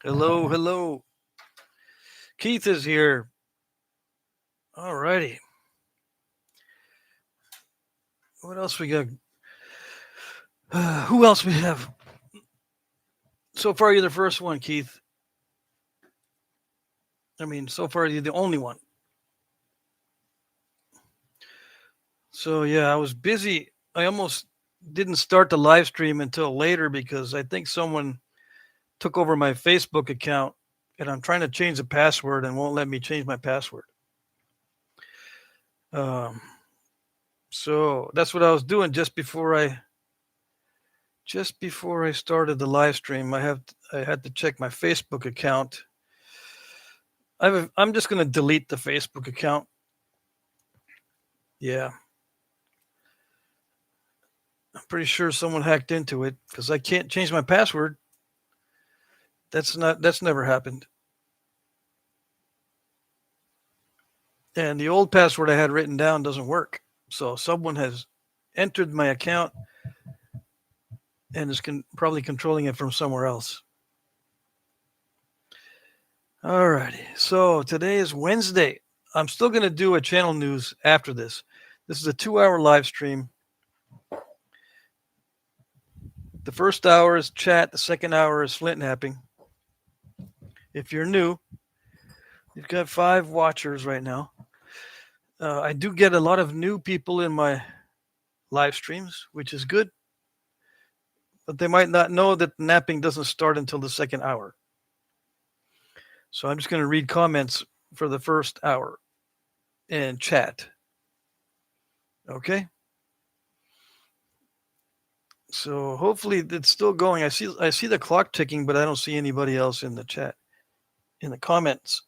Hello, hello. Keith is here. Alrighty. What else we got? Who else we have? So far, you're the first one, Keith. I mean, so far, you're the only one. So, yeah, I was busy. I almost didn't start the live stream until later because I think someone took over my Facebook account and I'm trying to change the password and won't let me change my password. Um, so that's what I was doing just before I started the live stream. I had to check my Facebook account. I'm just going to delete the Facebook account. Yeah, I'm pretty sure someone hacked into it because I can't change my password. That's never happened. And the old password I had written down doesn't work. So someone has entered my account and is probably controlling it from somewhere else. Alrighty. So today is Wednesday. I'm still going to do a channel news after this. This is a 2-hour live stream. The first hour is chat. The second hour is Flintknapping. If you're new, you've got 5 watchers right now. I do get a lot of new people in my live streams, which is good. But they might not know that napping doesn't start until the second hour. So I'm just going to read comments for the first hour and chat. Okay? So hopefully it's still going. I see the clock ticking, but I don't see anybody else in the chat, in the comments.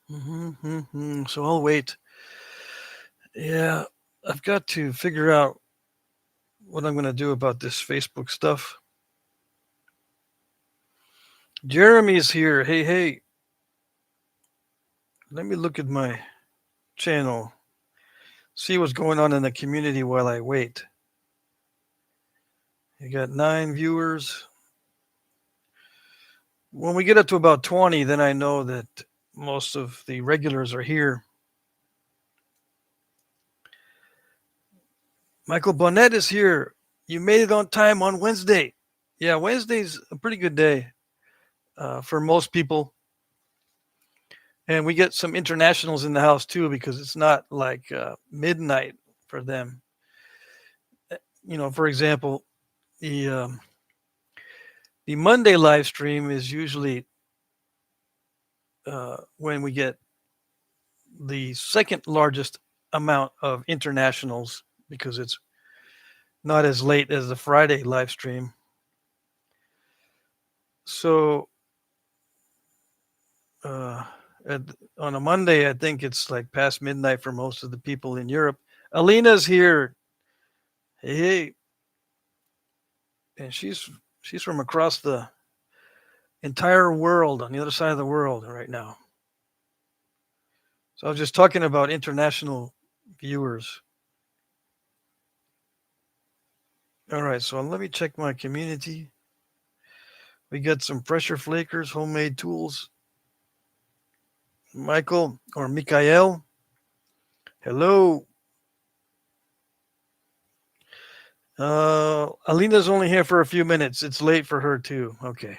So I'll wait. Yeah, I've got to figure out what I'm going to do about this Facebook stuff. Jeremy's here. Hey, hey. Let me look at my channel. See what's going on in the community while I wait. You got 9 viewers. When we get up to about 20, then I know that most of the regulars are here. Michael Bonnet is here. You made it on time on Wednesday. Yeah, Wednesday's a pretty good day for most people. And we get some internationals in the house too because it's not like midnight for them. For example, the Monday live stream is usually when we get the second largest amount of internationals because it's not as late as the Friday live stream. So on a Monday, I think it's like past midnight for most of the people in Europe. Alina's here. Hey. And she's from across the entire world, on the other side of the world right now. So I was just talking about international viewers. All right, so let me check my community. We got some pressure flakers, homemade tools. Michael or Mikael. Hello. Alina's only here for a few minutes. It's late for her too. Okay.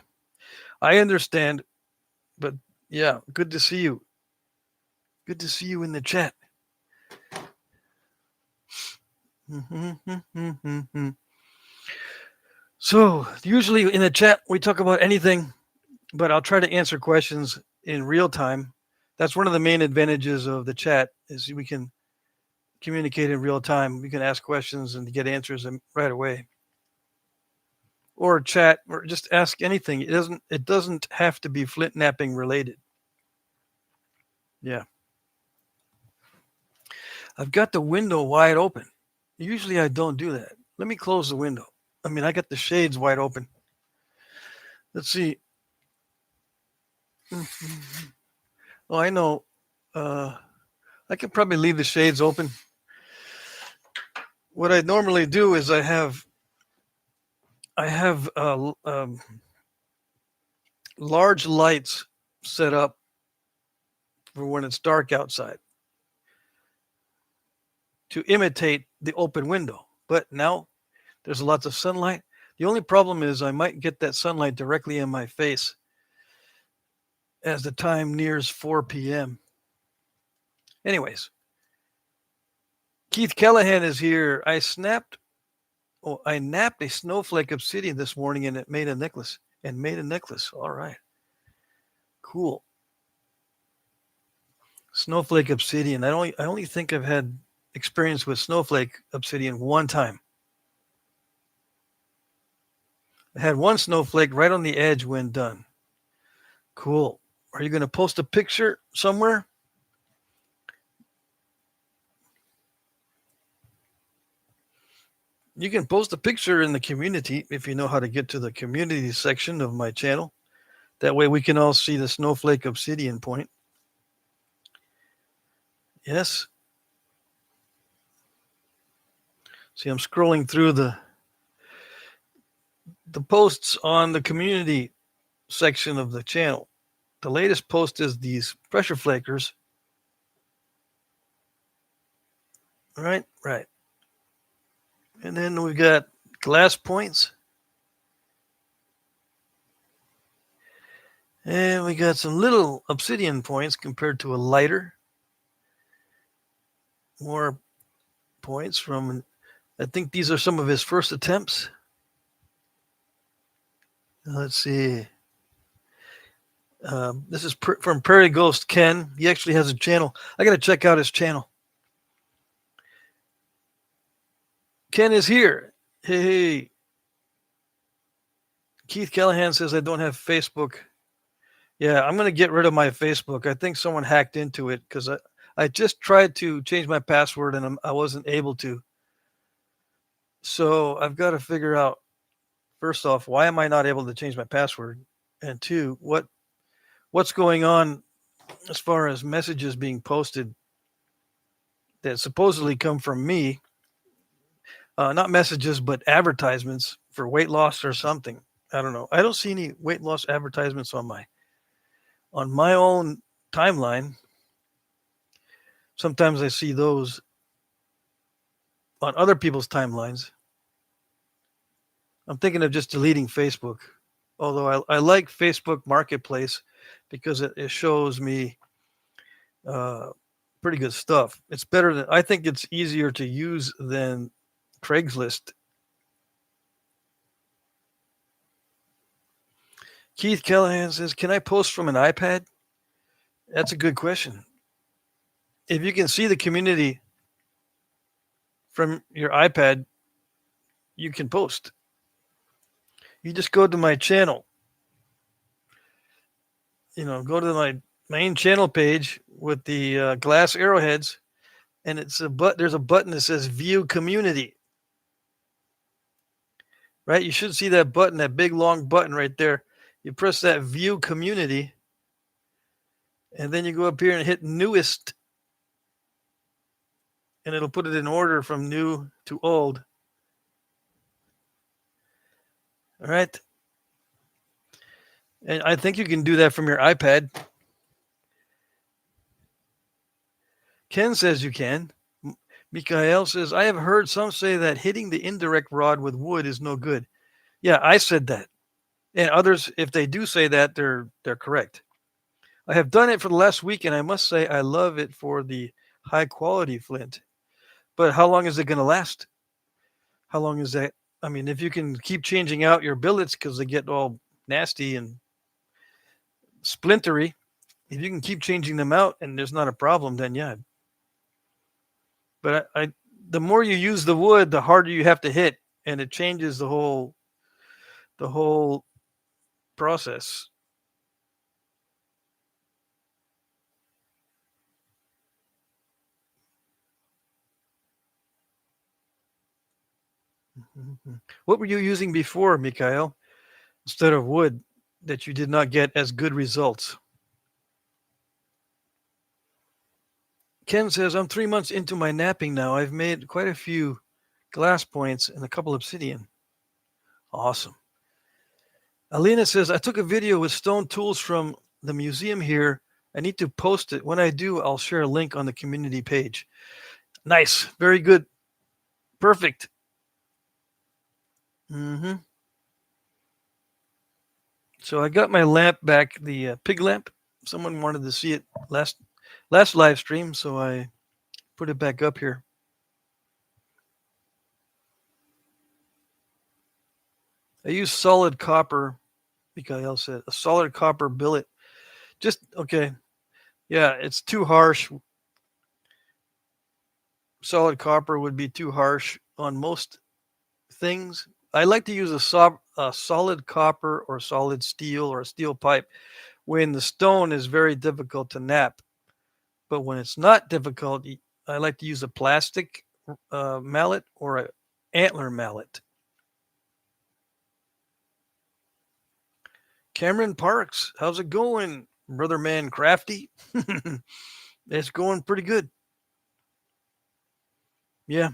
I understand. But yeah, good to see you. Good to see you in the chat. So usually in the chat we talk about anything, but I'll try to answer questions in real time. That's one of the main advantages of the chat is we can communicate in real time. We can ask questions and get answers right away. Or chat or just ask anything. It doesn't have to be Flintknapping related. Yeah. I've got the window wide open. Usually I don't do that. Let me close the window. I mean, I got the shades wide open. Let's see. Oh, I know. I could probably leave the shades open. What I normally do is I have I have large lights set up for when it's dark outside to imitate the open window. But now there's lots of sunlight. The only problem is I might get that sunlight directly in my face as the time nears 4 p.m. Anyways, Keith Callahan is here. I napped a snowflake obsidian this morning and it made a necklace. All right. Cool. Snowflake obsidian. I only think I've had experience with snowflake obsidian one time. I had one snowflake right on the edge when done. Cool. Are you going to post a picture somewhere? You can post a picture in the community if you know how to get to the community section of my channel. That way we can all see the snowflake obsidian point. Yes. See, I'm scrolling through the posts on the community section of the channel. The latest post is these pressure flakers. Right. And then we've got glass points. And we got some little obsidian points compared to a lighter. More points from, I think these are some of his first attempts. Let's see. This is from Prairie Ghost Ken. He actually has a channel. I got to check out his channel. Ken is here. Hey. Keith Callahan says I don't have Facebook. Yeah, I'm going to get rid of my Facebook. I think someone hacked into it because I just tried to change my password and I wasn't able to. So I've got to figure out, first off, why am I not able to change my password? And two, what's going on as far as messages being posted that supposedly come from me? Not messages, but advertisements for weight loss or something. I don't know. I don't see any weight loss advertisements on my own timeline. Sometimes I see those on other people's timelines. I'm thinking of just deleting Facebook. Although I like Facebook Marketplace because it shows me pretty good stuff. It's better than, I think it's easier to use than Craigslist. Keith Callahan says, can I post from an iPad? That's a good question. If you can see the community from your iPad, you can post. You just go to my channel. Go to my main channel page with the glass arrowheads, and there's a button that says View Community. Right? You should see that button, that big long button right there. You press that View Community, and then you go up here and hit Newest, and it'll put it in order from new to old. All right. And I think you can do that from your iPad. Ken says you can. Mikhail says, I have heard some say that hitting the indirect rod with wood is no good. Yeah, I said that. And others, if they do say that, they're correct. I have done it for the last week, and I must say I love it for the high quality flint. But how long is it going to last? How long is that? I mean, if you can keep changing out your billets because they get all nasty and splintery, if you can keep changing them out and there's not a problem, then yeah. But the more you use the wood, the harder you have to hit, and it changes the whole process. What were you using before, Mikhail, instead of wood that you did not get as good results? Ken says, I'm 3 months into my napping now. I've made quite a few glass points and a couple obsidian. Awesome. Alina says, I took a video with stone tools from the museum here. I need to post it. When I do, I'll share a link on the community page. Nice. Very good. Perfect. So I got my lamp back, the pig lamp. Someone wanted to see it last live stream, so I put it back up here. I use solid copper. Mikael said a solid copper billet. Just okay. Yeah, it's too harsh. Solid copper would be too harsh on most things. I like to use a solid copper or solid steel or a steel pipe when the stone is very difficult to knap. But when it's not difficult, I like to use a plastic mallet or an antler mallet. Cameron Parks, how's it going, brother man crafty? It's going pretty good. Yeah.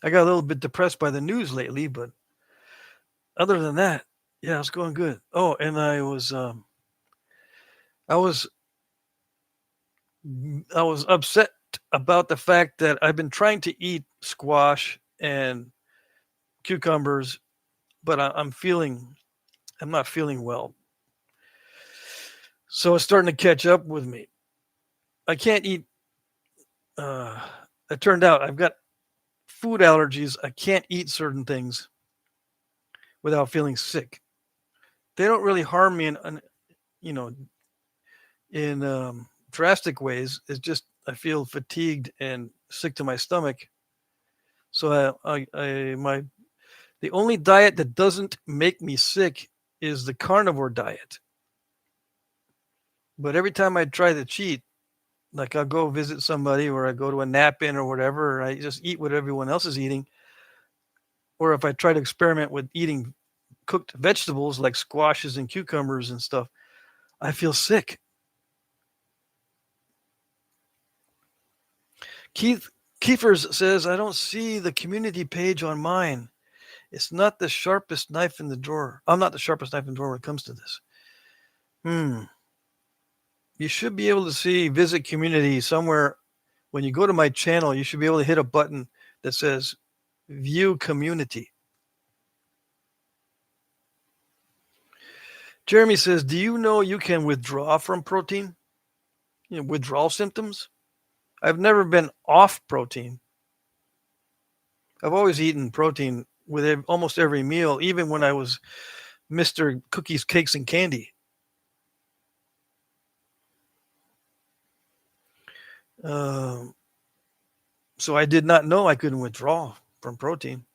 I got a little bit depressed by the news lately, but other than that, yeah, it's going good. Oh, and I was upset about the fact that I've been trying to eat squash and cucumbers, but I'm not feeling well. So it's starting to catch up with me. I can't eat. It turned out I've got food allergies. I can't eat certain things without feeling sick. They don't really harm me you know, in drastic ways. It's just I feel fatigued and sick to my stomach. So the only diet that doesn't make me sick is the carnivore diet. But every time I try to cheat, like I'll go visit somebody or I go to a nap-in or whatever, or I just eat what everyone else is eating. Or if I try to experiment with eating cooked vegetables like squashes and cucumbers and stuff, I feel sick. Keith Kiefers says, I don't see the community page on mine. It's not the sharpest knife in the drawer. I'm not the sharpest knife in the drawer when it comes to this. You should be able to see visit community somewhere. When you go to my channel, you should be able to hit a button that says view community. Jeremy says, do you know you can withdraw from protein? Withdrawal symptoms? I've never been off protein. I've always eaten protein with almost every meal, even when I was Mr. Cookies, Cakes, and Candy. So I did not know I couldn't withdraw from protein.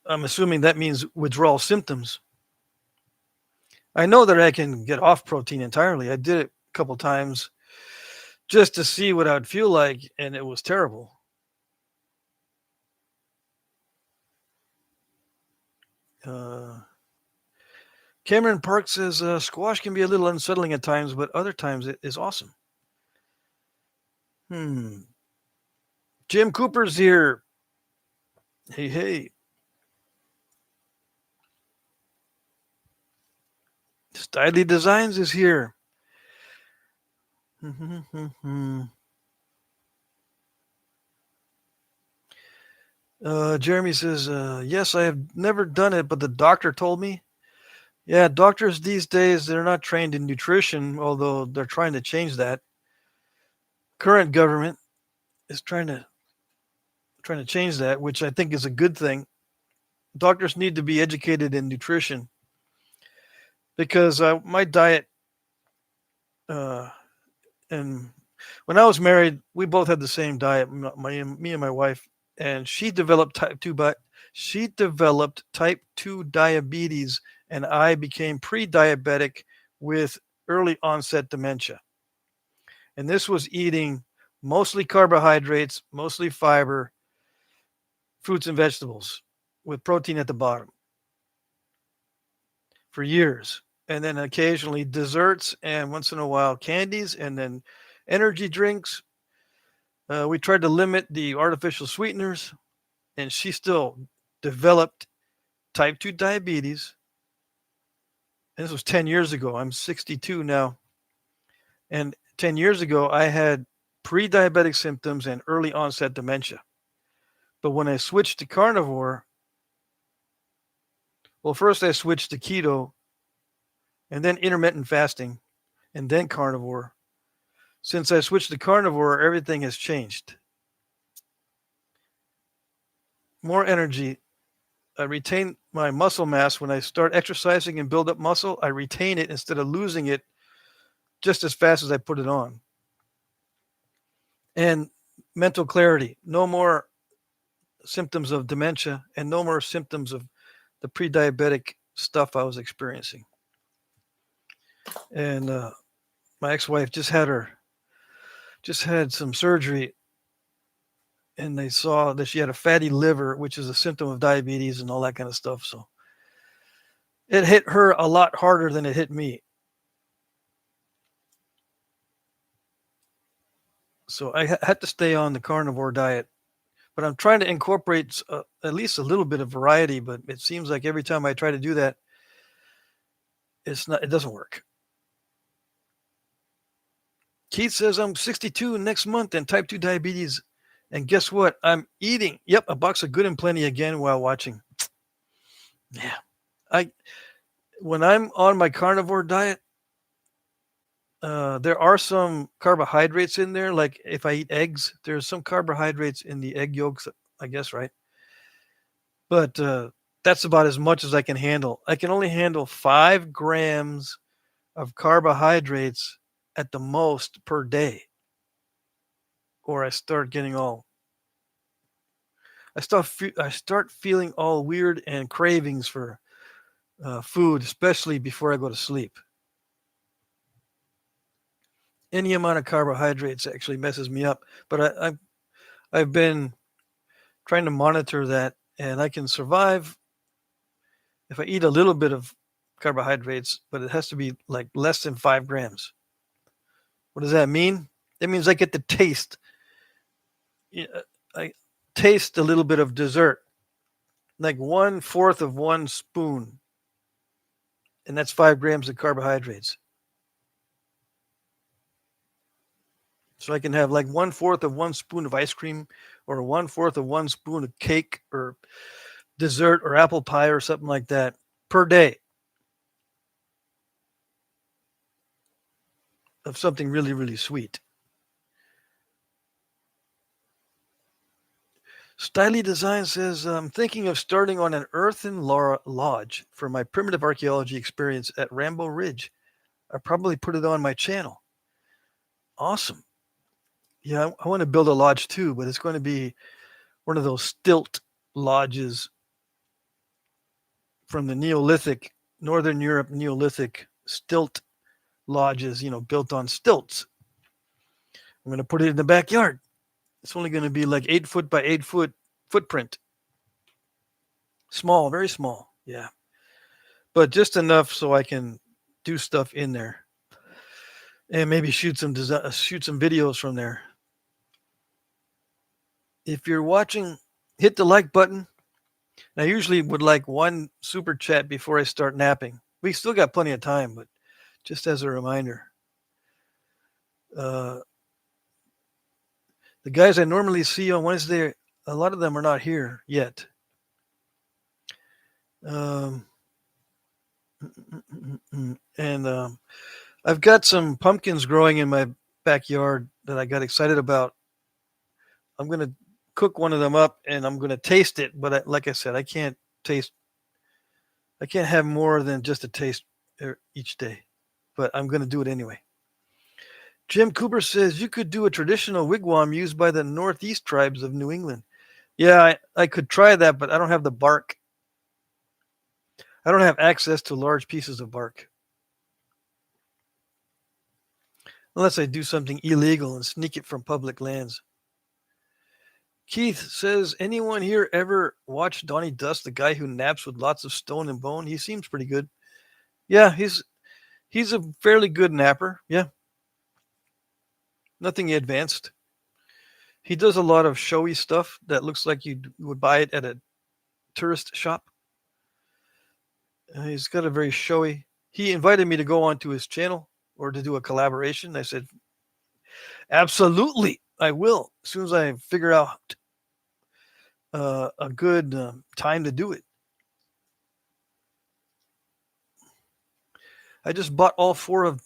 I'm assuming that means withdrawal symptoms. I know that I can get off protein entirely. I did it a couple times just to see what I'd feel like, and it was terrible. Cameron Park says squash can be a little unsettling at times, but other times it is awesome. Jim Cooper's here. Hey. Styley Designs is here. Jeremy says, yes, I have never done it, but the doctor told me. Yeah, doctors these days, they're not trained in nutrition, although they're trying to change that. Current government is trying to change that, which I think is a good thing. Doctors need to be educated in nutrition because my diet, and when I was married, we both had the same diet, me and my wife, and she developed type 2 diabetes, and I became pre-diabetic with early onset dementia. And this was eating mostly carbohydrates, mostly fiber, fruits and vegetables with protein at the bottom for years. And then occasionally desserts and once in a while candies and then energy drinks. We tried to limit the artificial sweeteners, and she still developed type 2 diabetes. And this was 10 years ago. I'm 62 now. And 10 years ago, I had pre diabetic symptoms and early onset dementia. But when I switched to carnivore, well, first I switched to keto and then intermittent fasting and then carnivore. Since I switched to carnivore, everything has changed. More energy. I retain my muscle mass when I start exercising and build up muscle. I retain it instead of losing it just as fast as I put it on. And mental clarity. No more symptoms of dementia and no more symptoms of the pre-diabetic stuff I was experiencing. And my ex-wife just had some surgery, and they saw that she had a fatty liver, which is a symptom of diabetes and all that kind of stuff. So it hit her a lot harder than it hit me. So I had to stay on the carnivore diet, but I'm trying to incorporate at least a little bit of variety. But it seems like every time I try to do that, it doesn't work. Keith says I'm 62 next month and type 2 diabetes. And guess what? I'm eating, a box of Good and Plenty again while watching. Yeah. When I'm on my carnivore diet, there are some carbohydrates in there. Like if I eat eggs, there's some carbohydrates in the egg yolks, I guess, right? But that's about as much as I can handle. I can only handle 5 grams of carbohydrates at the most per day. Or I start getting I start feeling all weird and cravings for food, especially before I go to sleep. Any amount of carbohydrates actually messes me up, but I've been trying to monitor that, and I can survive if I eat a little bit of carbohydrates, but it has to be like less than 5 grams. What does that mean? That means I get to taste. I taste a little bit of dessert, like 1/4 of 1 spoon, and that's 5 grams of carbohydrates. So I can have like 1/4 of 1 spoon of ice cream or 1/4 of 1 spoon of cake or dessert or apple pie or something like that per day of something really, really sweet. Styly Design says, I'm thinking of starting on an earthen lodge for my primitive archaeology experience at Rambo Ridge. I'll probably put it on my channel. Awesome. Yeah, I want to build a lodge too, but it's going to be one of those stilt lodges from the Neolithic, Northern Europe Neolithic stilt lodges, built on stilts. I'm going to put it in the backyard. It's only going to be like 8 foot by 8 foot footprint. Small, very small. Yeah. But just enough so I can do stuff in there. And maybe shoot some videos from there. If you're watching, hit the like button. And I usually would like 1 super chat before I start napping. We still got plenty of time, but just as a reminder. The guys I normally see on Wednesday, a lot of them are not here yet. And I've got some pumpkins growing in my backyard that I got excited about. I'm going to cook one of them up and I'm going to taste it. But like I said, I can't have more than just a taste each day. But I'm going to do it anyway. Jim Cooper says you could do a traditional wigwam used by the Northeast tribes of New England. Yeah, I could try that, but I don't have the bark. I don't have access to large pieces of bark. Unless I do something illegal and sneak it from public lands. Keith says, anyone here ever watch Donnie Dust, the guy who naps with lots of stone and bone? He seems pretty good. Yeah, he's a fairly good napper. Yeah. Nothing advanced. He does a lot of showy stuff that looks like you would buy it at a tourist shop. He's got a very showy. He invited me to go onto his channel or to do a collaboration. I said, absolutely, I will, as soon as I figure out a good time to do it. I just bought all 4 of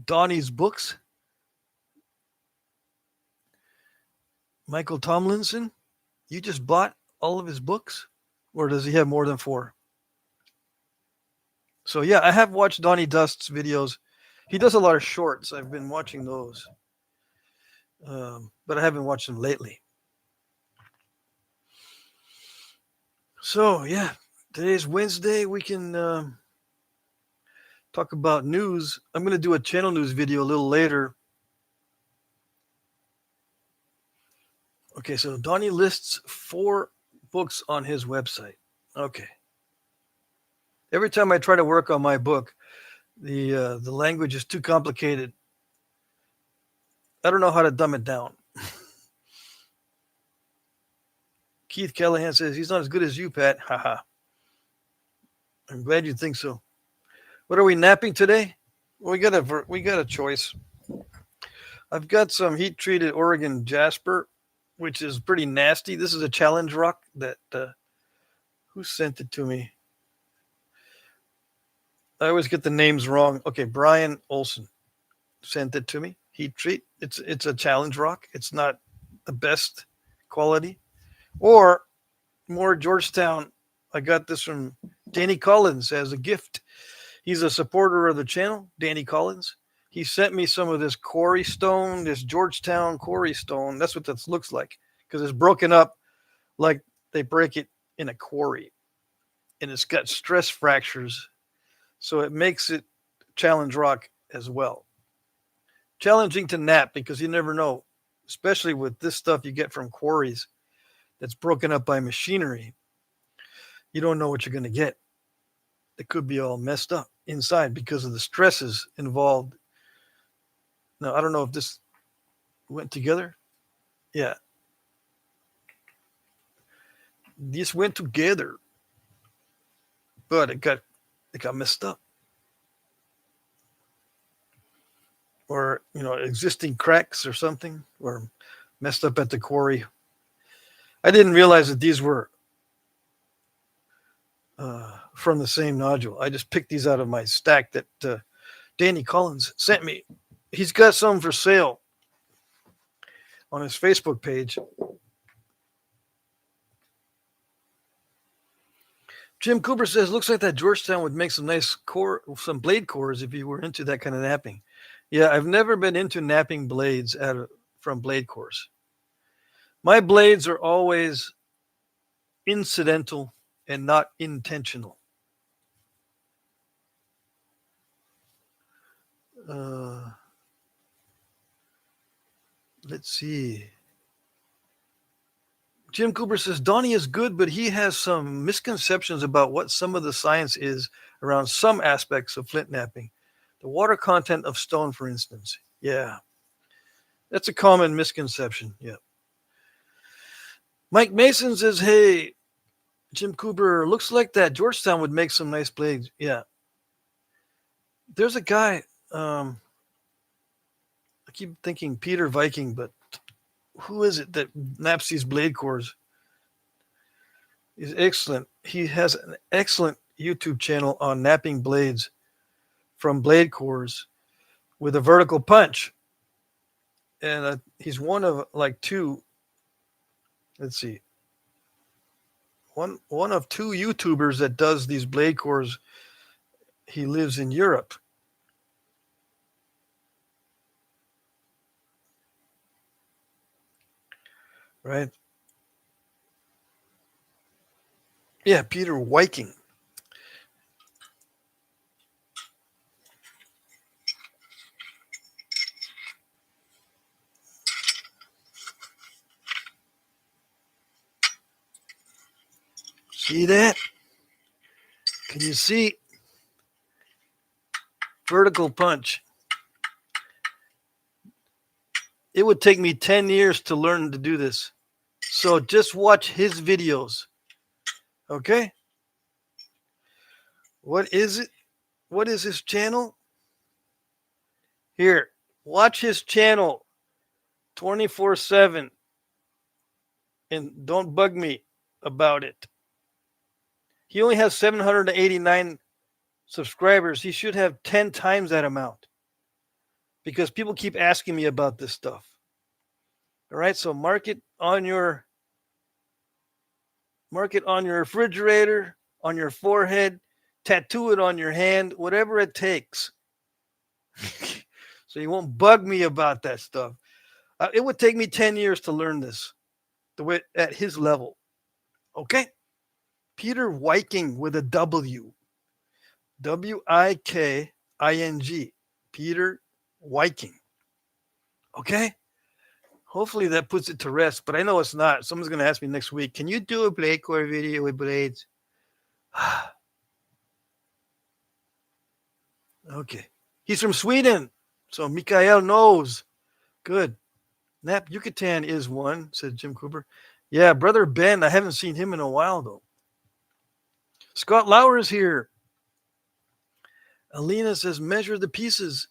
Donnie's books. Michael Tomlinson, you just bought all of his books? Or does he have more than 4? So yeah, I have watched Donnie Dust's videos. He does a lot of shorts. I've been watching those. But I haven't watched them lately. So yeah, today's Wednesday. We can talk about news. I'm going to do a channel news video a little later. Okay, so Donnie lists 4 books on his website. Okay. Every time I try to work on my book, the language is too complicated. I don't know how to dumb it down. Keith Callahan says he's not as good as you, Pat. Haha. I'm glad you think so. What are we napping today? Well, we got a choice. I've got some heat treated Oregon jasper, which is pretty nasty. This is a challenge rock that who sent it to me? I always get the names wrong. Okay, Brian Olson sent it to me. Heat treat. It's a challenge rock. It's not the best quality. Or more Georgetown. I got this from Danny Collins as a gift. He's a supporter of the channel, Danny Collins. He sent me some of this quarry stone, this Georgetown quarry stone. That's what this looks like, because it's broken up like they break it in a quarry. And it's got stress fractures, so it makes it challenge rock as well. Challenging to nap, because you never know, especially with this stuff you get from quarries that's broken up by machinery. You don't know what you're going to get. It could be all messed up inside because of the stresses involved. Now, I don't know if this went together. Yeah. This went together, but it got messed up. Or, existing cracks or something, or messed up at the quarry. I didn't realize that these were from the same nodule. I just picked these out of my stack that Danny Collins sent me. He's got some for sale on his Facebook page. Jim Cooper says, looks like that Georgetown would make some nice some blade cores if you were into that kind of napping. Yeah, I've never been into napping blades from blade cores. My blades are always incidental and not intentional. Let's see. Jim Cooper says, Donnie is good, but he has some misconceptions about what some of the science is around some aspects of flint napping. The water content of stone, for instance. Yeah. That's a common misconception. Yeah. Mike Mason says, hey, Jim Cooper, looks like that Georgetown would make some nice blades. Yeah. There's a guy, I keep thinking Peter Viking, but who is it that naps these blade cores? He's excellent. He has an excellent YouTube channel on napping blades from blade cores with a vertical punch. And he's one of like 2. Let's see. One of 2 YouTubers that does these blade cores. He lives in Europe. Right? Yeah, Peter Viking. See that? Can you see? Vertical punch. It would take me 10 years to learn to do this. So just watch his videos. Okay? What is it? What is his channel? Here, watch his channel 24/7 and don't bug me about it. He only has 789 subscribers. He should have 10 times that amount because people keep asking me about this stuff. All right, so mark it on your refrigerator, on your forehead, tattoo it on your hand, whatever it takes. So you won't bug me about that stuff. It would take me 10 years to learn this the way at his level. Okay? Peter Wiking with a W. Wiking. Peter Wiking. Okay? Hopefully that puts it to rest, but I know it's not. Someone's going to ask me next week, can you do a blade core video with blades? Okay. He's from Sweden, so Mikael knows. Good. Nap Yucatan is one, said Jim Cooper. Yeah, Brother Ben, I haven't seen him in a while, though. Scott Lauer is here. Alina says, measure the pieces.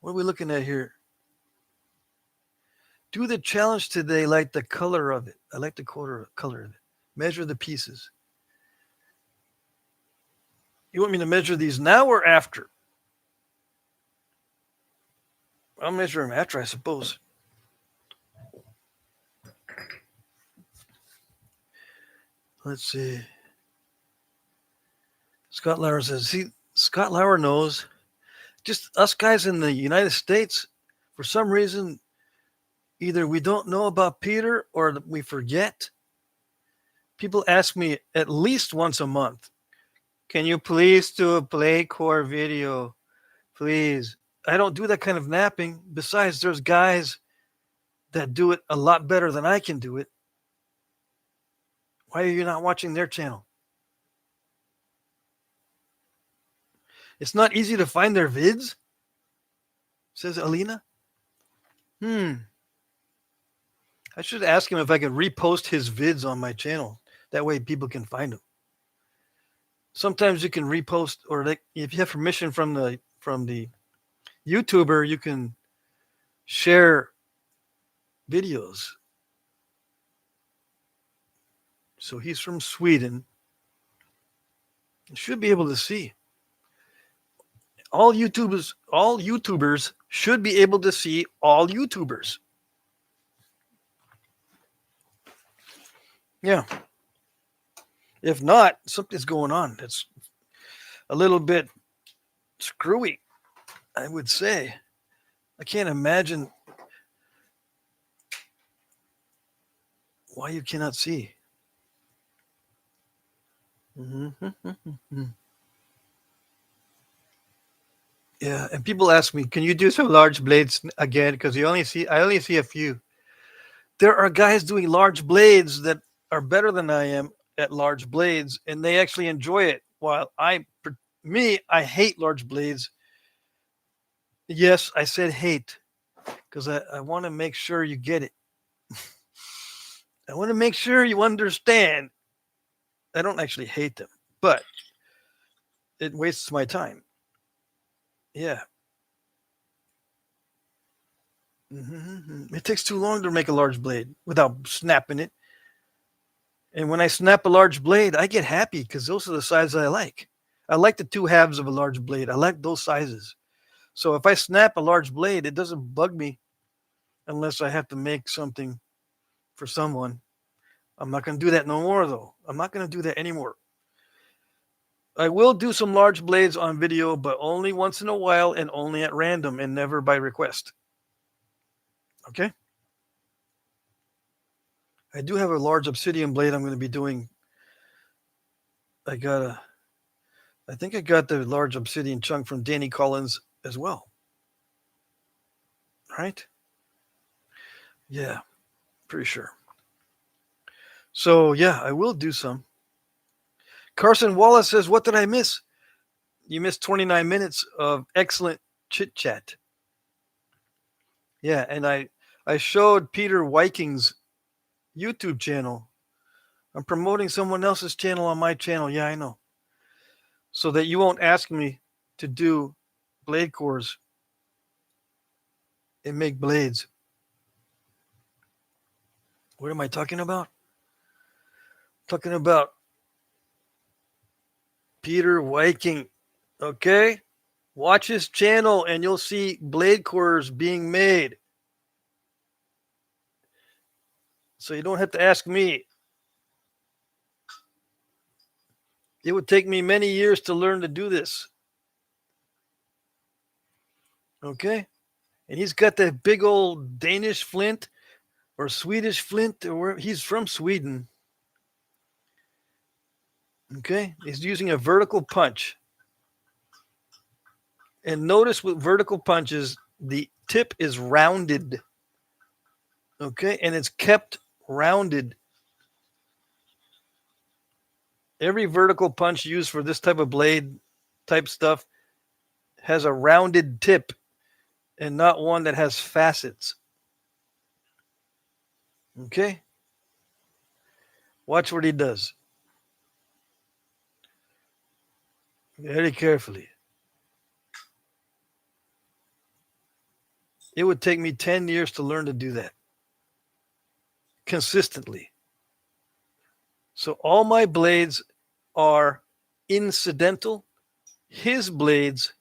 What are we looking at here? Do the challenge today, like the color of it. I like the color of it. Measure the pieces. You want me to measure these now or after? I'll measure them after, I suppose. Let's see. Scott Lauer says, see, Scott Lauer knows. Just us guys in the United States, for some reason, either we don't know about Peter or we forget. People ask me at least once a month, can you please do a blade core video? Please. I don't do that kind of napping. Besides, there's guys that do it a lot better than I can do it. Why are you not watching their channel? It's not easy to find their vids, says Alina. I should ask him if I could repost his vids on my channel. That way people can find them. Sometimes you can repost, or if you have permission from the YouTuber, you can share videos. So he's from Sweden. You should be able to see. All YouTubers should be able to see all YouTubers. Yeah. If not, something's going on. It's a little bit screwy, I would say. I can't imagine why you cannot see. Yeah, and people ask me, can you do some large blades again? Because I only see a few. There are guys doing large blades that are better than I am at large blades, and they actually enjoy it. While I hate large blades. Yes, I said hate, because I want to make sure you get it. I want to make sure you understand. I don't actually hate them, but it wastes my time. Yeah. It takes too long to make a large blade without snapping it. And when I snap a large blade, I get happy because those are the sizes I like. I like the two halves of a large blade. I like those sizes. So if I snap a large blade, it doesn't bug me unless I have to make something for someone. I'm not going to do that no more, though. I'm not going to do that anymore. I will do some large blades on video, but only once in a while and only at random and never by request. Okay? I do have a large obsidian blade I'm going to be doing. I think I got the large obsidian chunk from Danny Collins as well. Right? Yeah, pretty sure. So, yeah, I will do some. Carson Wallace says, what did I miss? You missed 29 minutes of excellent chit-chat. Yeah, and I showed Peter Wiking's YouTube channel. I'm promoting someone else's channel on my channel. Yeah, I know. So that you won't ask me to do blade cores and make blades. What am I talking about? Talking about Peter Viking. Okay? Watch his channel and you'll see blade cores being made. So you don't have to ask me. It would take me many years to learn to do this. Okay? And he's got that big old Danish flint or Swedish flint, or where he's from Sweden. Okay? He's using a vertical punch. And notice with vertical punches, the tip is rounded. Okay? And it's kept rounded. Every vertical punch used for this type of blade type stuff has a rounded tip and not one that has facets. Okay? Watch what he does. Very carefully. It would take me 10 years to learn to do that consistently. So all my blades are incidental. His blades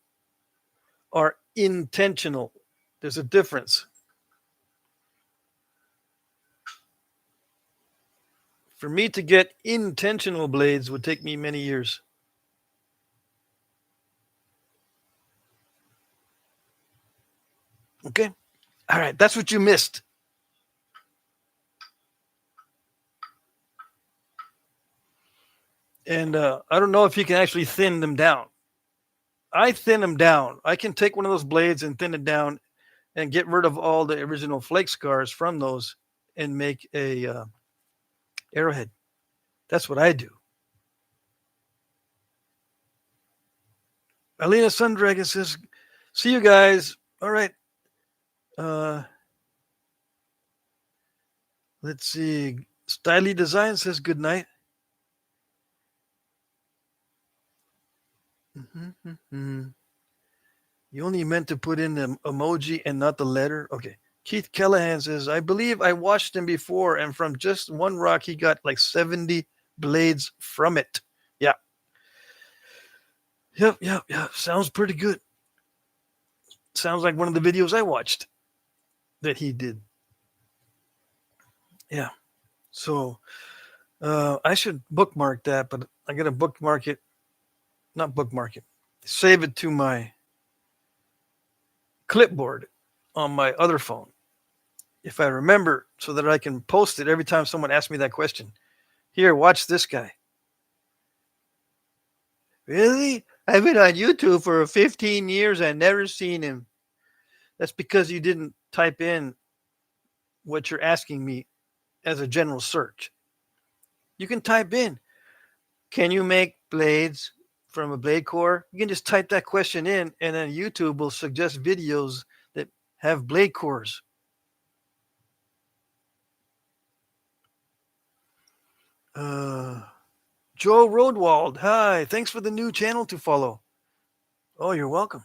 are intentional. There's a difference. For me to get intentional blades would take me many years. Okay? All right, that's what you missed. And I don't know if you can actually thin them down. I thin them down. I can take one of those blades and thin it down and get rid of all the original flake scars from those and make a arrowhead. That's what I do. Alina Sundragon says, see you guys. All right. Let's see. Styly Design says good night. You only meant to put in the emoji and not the letter? Okay. Keith Callahan says, I believe I watched him before, and from just one rock, he got like 70 blades from it. Yeah. Yep. Sounds pretty good. Sounds like one of the videos I watched that he did. Yeah. So I should bookmark that, but I got to bookmark it. Not bookmark it. Save it to my clipboard on my other phone, if I remember, so that I can post it every time someone asks me that question. Here, watch this guy. Really? I've been on YouTube for 15 years. I've never seen him. That's because you didn't type in what you're asking me as a general search. You can type in, can you make blades from a blade core? You can just type that question in, and then YouTube will suggest videos that have blade cores. Joe Roadwald, hi. Thanks for the new channel to follow. Oh, you're welcome.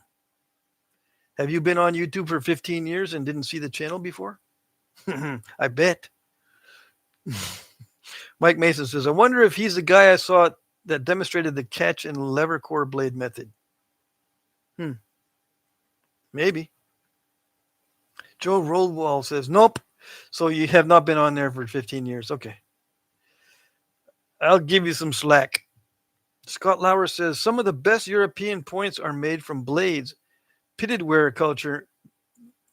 Have you been on YouTube for 15 years and didn't see the channel before? I bet. Mike Mason says, I wonder if he's the guy I saw that demonstrated the catch and lever core blade method. Maybe. Joe Roldwall says, nope. So you have not been on there for 15 years. Okay. I'll give you some slack. Scott Lauer says, some of the best European points are made from blades. Pitted wear culture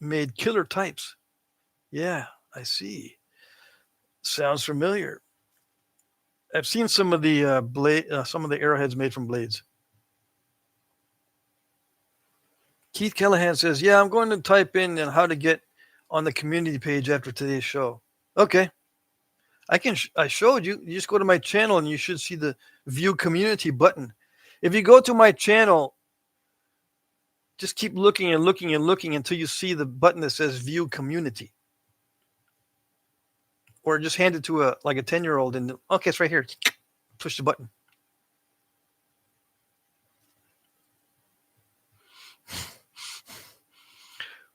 made killer types. Yeah, I see. Sounds familiar. I've seen some of the some of the arrowheads made from blades. Keith Callahan says, yeah, I'm going to type in how to get on the community page after today's show. Okay. I showed you. You just go to my channel and you should see the view community button. If you go to my channel, Just keep looking and looking and looking until you see the button that says View Community. Or just hand it to a 10-year-old and okay, it's right here. Push the button.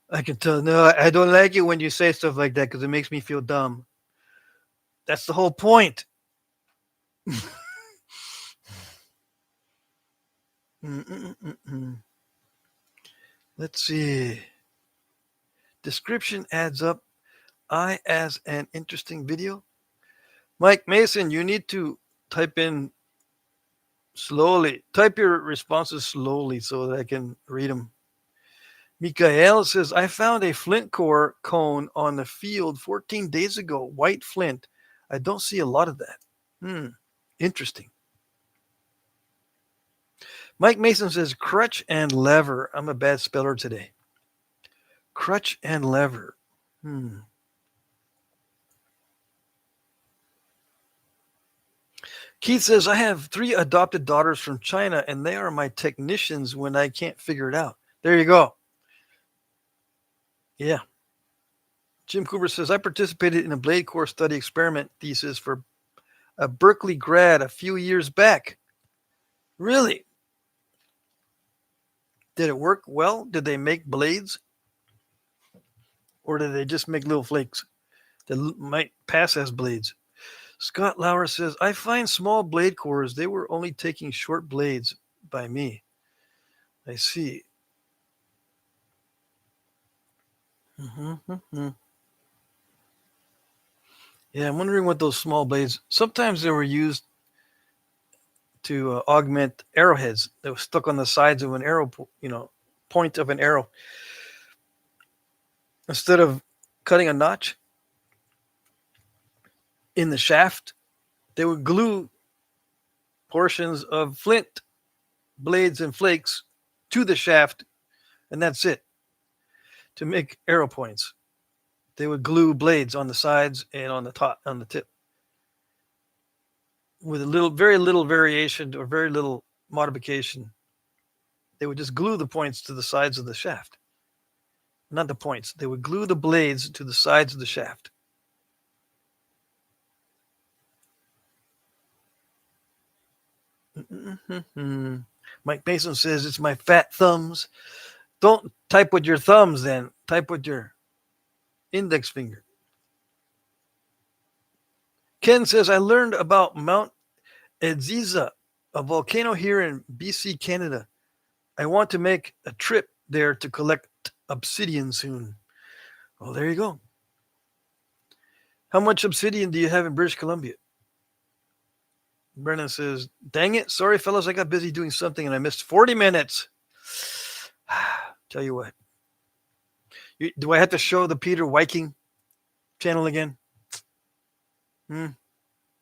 I can tell. No, I don't like it when you say stuff like that because it makes me feel dumb. That's the whole point. Let's see. Description adds up. I as an interesting video. Mike Mason, you need to type in slowly. Type your responses slowly so that I can read them. Mikael says, I found a flint core cone on the field 14 days ago. White flint. I don't see a lot of that. Interesting. Mike Mason says, crutch and lever. I'm a bad speller today. Crutch and lever. Keith says, I have 3 adopted daughters from China, and they are my technicians when I can't figure it out. There you go. Yeah. Jim Cooper says, I participated in a blade core study experiment thesis for a Berkeley grad a few years back. Really? Did it work well? Did they make blades? Or did they just make little flakes that might pass as blades? Scott Lauer says, I find small blade cores. They were only taking short blades by me. I see. Yeah, I'm wondering what those small blades, sometimes they were used to augment arrowheads that were stuck on the sides of an arrow, point of an arrow. Instead of cutting a notch in the shaft, they would glue portions of flint blades and flakes to the shaft, and that's it. To make arrow points, they would glue blades on the sides and on the top, on the tip, with very little variation or very little modification. They would just glue the points to the sides of the shaft. Not the points. They would glue the blades to the sides of the shaft. Mike Mason says, it's my fat thumbs. Don't type with your thumbs then. Type with your index finger. Ken says, I learned about Mount Edziza, a volcano here in BC, Canada. I want to make a trip there to collect obsidian soon. Well, there you go. How much obsidian do you have in British Columbia? Brennan says, dang it. Sorry, fellas. I got busy doing something and I missed 40 minutes. Tell you what. Do I have to show the Peter Viking channel again?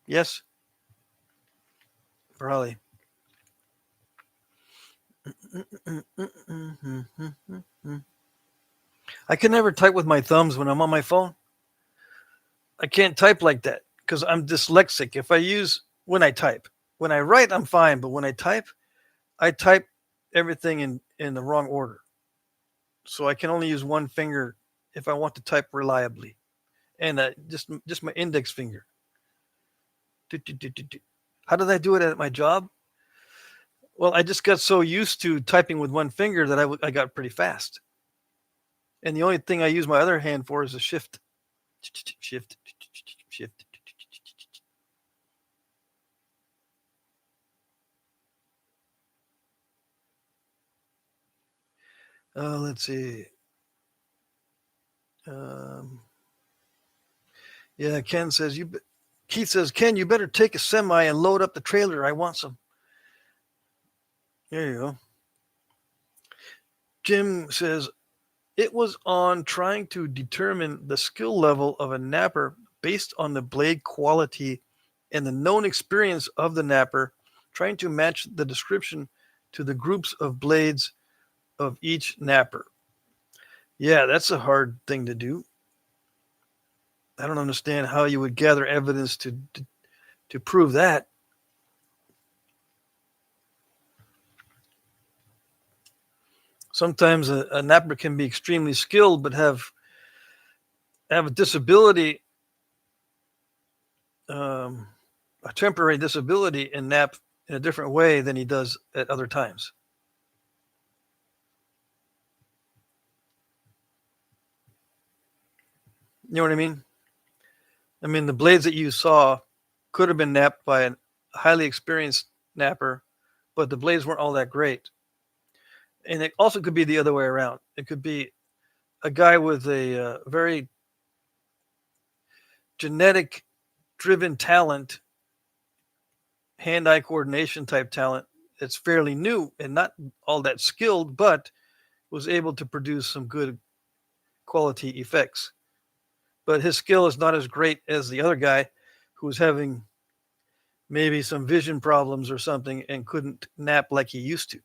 Yes? Probably. I can never type with my thumbs when I'm on my phone. I can't type like that because I'm dyslexic. When I type. When I write, I'm fine. But when I type everything in the wrong order. So I can only use one finger if I want to type reliably. And just my index finger. How did I do it at my job? Well, I just got so used to typing with one finger that I got pretty fast. And the only thing I use my other hand for is a shift. Shift. Let's see. Yeah, Keith says, Ken, you better take a semi and load up the trailer. I want some. There you go. Jim says, it was on trying to determine the skill level of a napper based on the blade quality and the known experience of the napper, trying to match the description to the groups of blades of each napper. Yeah, that's a hard thing to do. I don't understand how you would gather evidence to prove that. Sometimes a napper can be extremely skilled, but have a disability, a temporary disability, and nap in a different way than he does at other times. You know what I mean? I mean, the blades that you saw could have been napped by a highly experienced napper, but the blades weren't all that great. And it also could be the other way around. It could be a guy with a very genetic driven talent, hand-eye coordination type talent that's fairly new and not all that skilled, but was able to produce some good quality effects. But his skill is not as great as the other guy who's having maybe some vision problems or something and couldn't nap like he used to.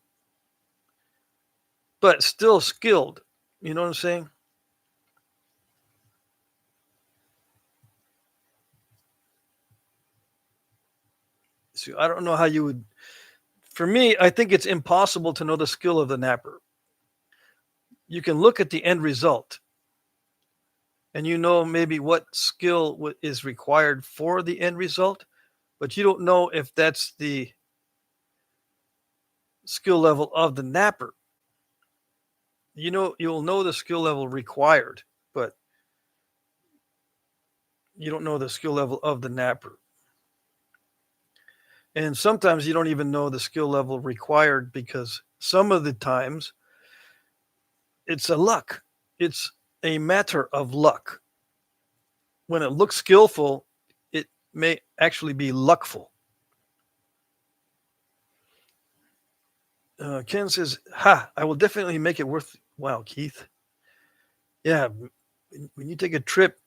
But still skilled. You know what I'm saying? So I don't know how you would. For me, I think it's impossible to know the skill of the napper. You can look at the end result and you know maybe what skill is required for the end result, but you don't know if that's the skill level of the napper. You know, you'll know the skill level required, but you don't know the skill level of the napper. And sometimes you don't even know the skill level required because some of the times it's a luck. It's a matter of luck. When it looks skillful, it may actually be luckful. Ken says, "Ha! I will definitely make it worth." Wow, Keith. Yeah, when you take a trip,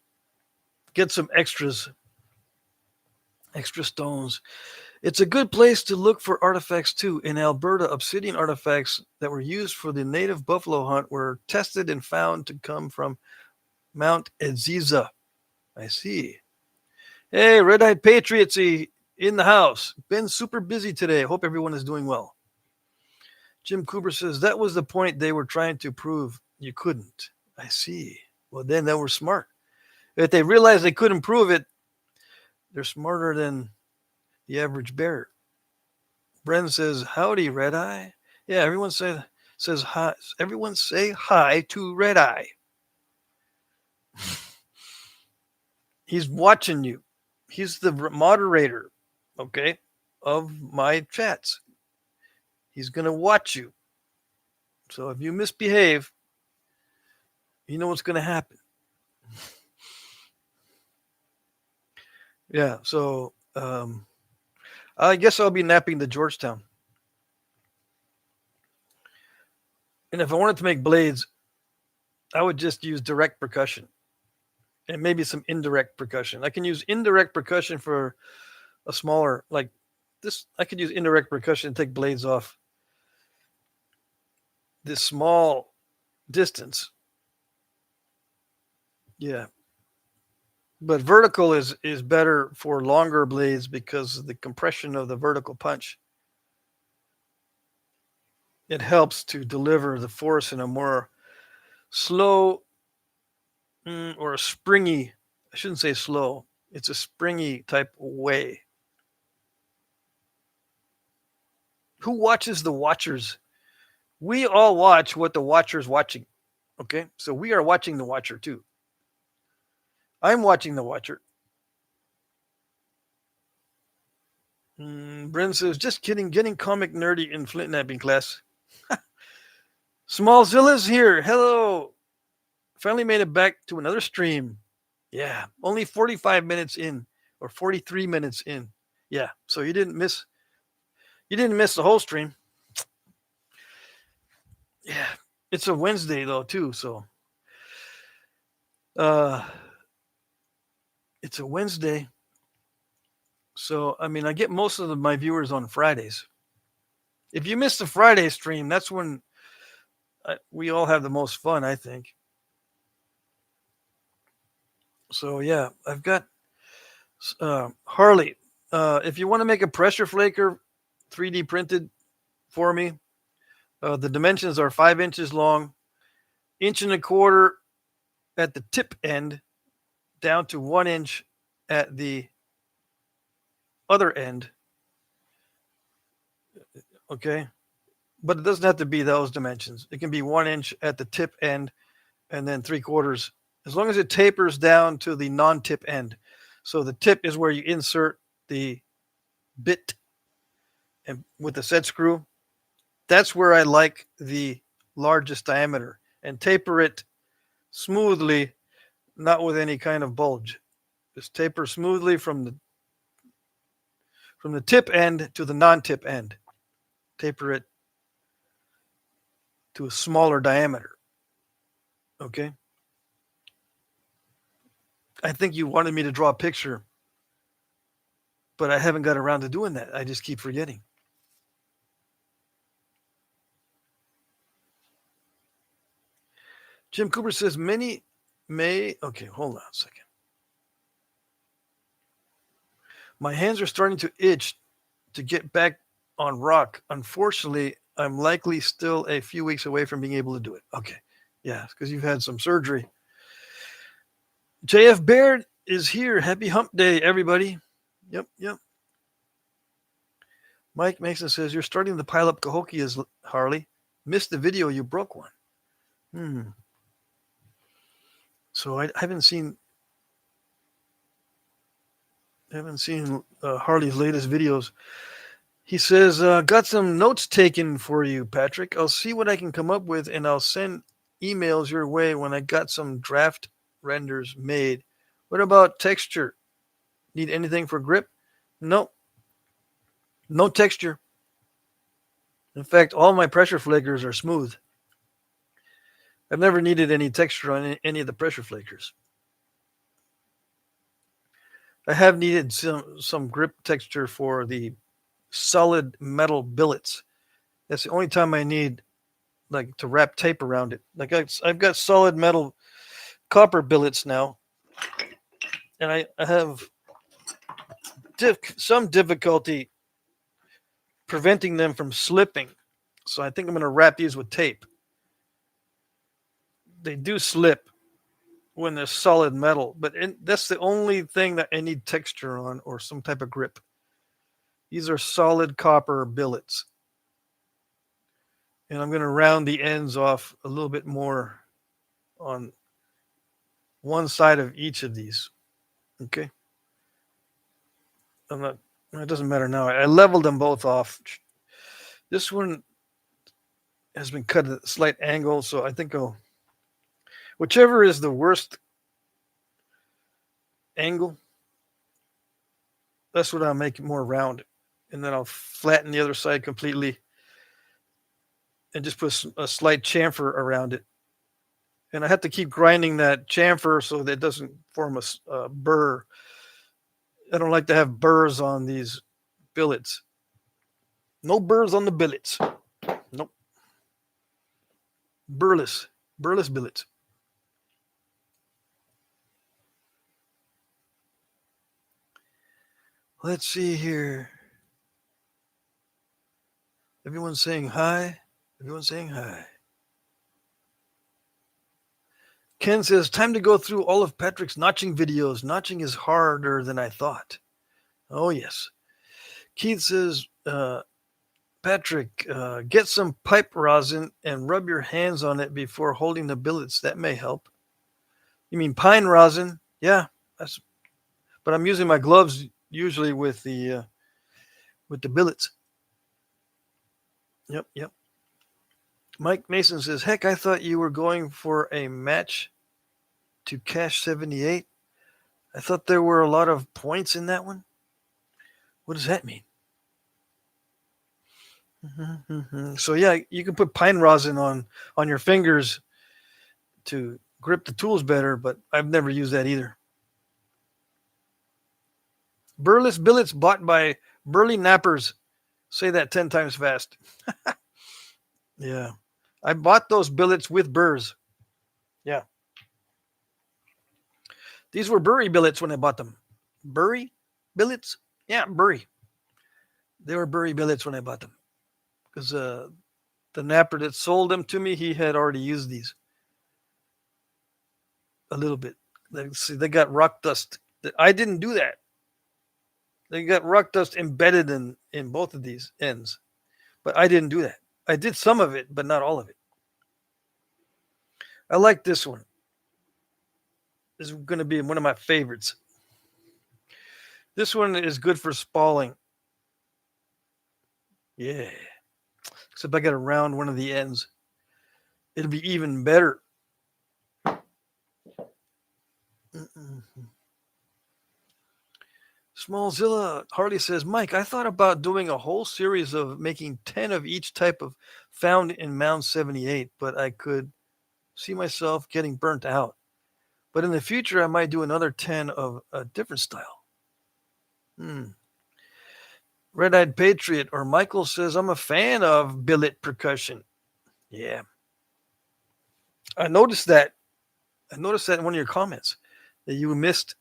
get some extra stones. It's a good place to look for artifacts too. In Alberta, obsidian artifacts that were used for the native buffalo hunt were tested and found to come from Mount Edziza. I see. Hey, Red-Eyed Patriots in the house. Been super busy today. Hope everyone is doing well. Jim Cooper says that was the point they were trying to prove you couldn't. I see. Well, then they were smart. If they realized they couldn't prove it, they're smarter than the average bear. Bren says, "Howdy, Red Eye." Yeah, everyone says hi. Everyone say hi to Red Eye. He's watching you. He's the moderator, okay, of my chats. He's gonna watch you. So if you misbehave, you know what's gonna happen. Yeah. So I guess I'll be napping the Georgetown. And if I wanted to make blades, I would just use direct percussion and maybe some indirect percussion. I can use indirect percussion for a smaller, like this. I could use indirect percussion to take blades off this small distance. Yeah. But vertical is better for longer blades because of the compression of the vertical punch. It helps to deliver the force in a more slow or a springy, I shouldn't say slow, it's a springy type way. Who watches the watchers? We all watch what the watcher's watching. Okay? So we are watching the watcher too. I'm watching the watcher. Bren says, just kidding, getting comic nerdy in Flintknapping class. Smallzilla's here. Hello. Finally made it back to another stream. Yeah, only 45 minutes in or 43 minutes in. Yeah, so you didn't miss the whole stream. Yeah, it's a Wednesday though too, so it's a Wednesday. So I mean, I get most of my viewers on Fridays. If you miss the Friday stream, that's when we all have the most fun, I think. So yeah, I've got Harley. If you want to make a pressure flaker 3D printed for me, The dimensions are 5 inches long, 1.25 inches at the tip end, down to 1 inch at the other end. Okay. But it doesn't have to be those dimensions. It can be 1 inch at the tip end and then 3/4, as long as it tapers down to the non-tip end. So the tip is where you insert the bit and with the set screw. That's where I like the largest diameter, and taper it smoothly, not with any kind of bulge. Just taper smoothly from the tip end to the non-tip end. Taper it to a smaller diameter. Okay. I think you wanted me to draw a picture, but I haven't got around to doing that. I just keep forgetting. Jim Cooper says many may. Okay, hold on a second. My hands are starting to itch to get back on rock. Unfortunately, I'm likely still a few weeks away from being able to do it. Okay. Yeah, because you've had some surgery. JF Baird is here. Happy hump day, everybody. Yep. Mike Mason says, you're starting to pile up Cahokias, Harley. Missed the video, you broke one. So I haven't seen Harley's latest videos. He says, got some notes taken for you, Patrick. I'll see what I can come up with, and I'll send emails your way when I got some draft renders made. What about texture? Need anything for grip? No. No texture. In fact, all my pressure flakers are smooth. I've never needed any texture on any of the pressure flakers. I have needed some grip texture for the solid metal billets. That's the only time I need like to wrap tape around it. Like I've got solid metal copper billets now, and I have some difficulty preventing them from slipping. So I think I'm going to wrap these with tape. They do slip when they're solid metal, but that's the only thing that I need texture on or some type of grip. These are solid copper billets. And I'm going to round the ends off a little bit more on one side of each of these. Okay. It doesn't matter now. I leveled them both off. This one has been cut at a slight angle, so I think whichever is the worst angle, that's what I'll make it more round. And then I'll flatten the other side completely and just put a slight chamfer around it. And I have to keep grinding that chamfer so that it doesn't form a burr. I don't like to have burrs on these billets. No burrs on the billets. Nope. Burless billets. Let's see here. Everyone's saying hi. Ken says, time to go through all of Patrick's notching videos. Notching is harder than I thought. Oh, yes. Keith says, Patrick, get some pipe rosin and rub your hands on it before holding the billets. That may help. You mean pine rosin? Yeah. But I'm using my gloves usually with the billets. Yep. Mike Mason says, heck, I thought you were going for a match to Cash 78. I thought there were a lot of points in that one. What does that mean? So yeah, you can put pine rosin on your fingers to grip the tools better, but I've never used that either. Burless billets bought by burly nappers. Say that 10 times fast. Yeah. I bought those billets with burrs. Yeah. These were Burry billets when I bought them. Burry billets? Yeah, Burry. They were Burry billets when I bought them. Because The napper that sold them to me, he had already used these a little bit. See, they got rock dust. I didn't do that. They got rock dust embedded in both of these ends, but I didn't do that. I did some of it, but not all of it. I like this one. This is going to be one of my favorites. This one is good for spalling. Yeah. Except I got to round one of the ends. It'll be even better. Smallzilla Harley says, Mike, I thought about doing a whole series of making 10 of each type of found in Mound 78, but I could see myself getting burnt out. But in the future, I might do another 10 of a different style. Red-Eyed Patriot or Michael says, I'm a fan of billet percussion. Yeah. I noticed that in one of your comments that you missed.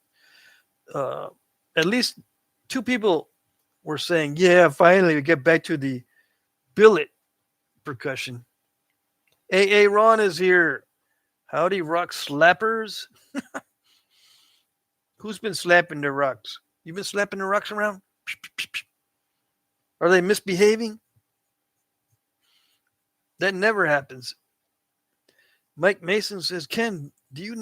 At least two people were saying, yeah, finally we get back to the billet percussion. AA Ron is here. Howdy, rock slappers. Who's been slapping the rocks? You been slapping the rocks around? Are they misbehaving? That never happens. Mike Mason says, Ken, do you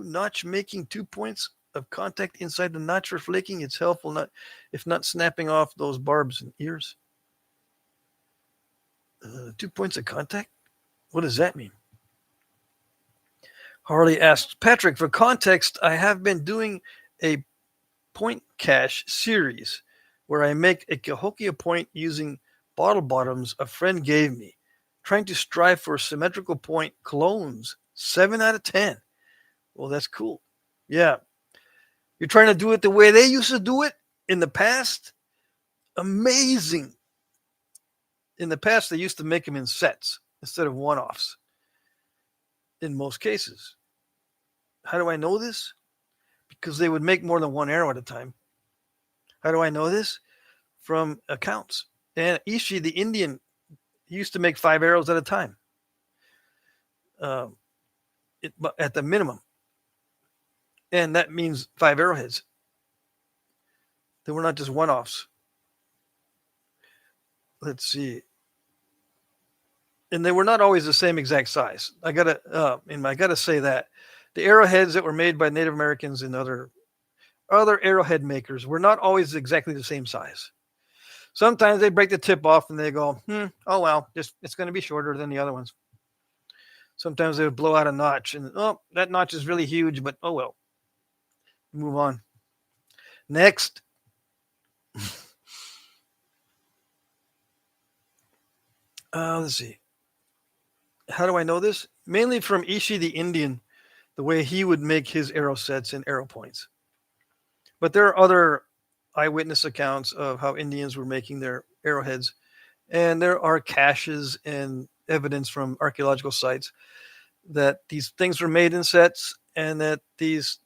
notch making 2 points of contact inside the notch for flaking? It's helpful, if not snapping off those barbs and ears. 2 points of contact? What does that mean? Harley asks, Patrick, for context, I have been doing a point cache series where I make a Cahokia point using bottle bottoms a friend gave me, trying to strive for symmetrical point clones. 7 out of 10. Well, that's cool. Yeah. You're trying to do it the way they used to do it in the past? Amazing. In the past, they used to make them in sets instead of one-offs in most cases. How do I know this? Because they would make more than one arrow at a time. How do I know this? From accounts. And Ishi, the Indian, used to make 5 arrows at a time. At the minimum. And that means 5 arrowheads. They were not just one-offs. Let's see. And they were not always the same exact size. I gotta say that the arrowheads that were made by Native Americans and other arrowhead makers were not always exactly the same size. Sometimes they break the tip off and they go, oh well, it's going to be shorter than the other ones. Sometimes they would blow out a notch and that notch is really huge, but oh well. Move on. Next. Let's see. How do I know this? Mainly from Ishi the Indian, the way he would make his arrow sets and arrow points. But there are other eyewitness accounts of how Indians were making their arrowheads. And there are caches and evidence from archaeological sites that these things were made in sets and that these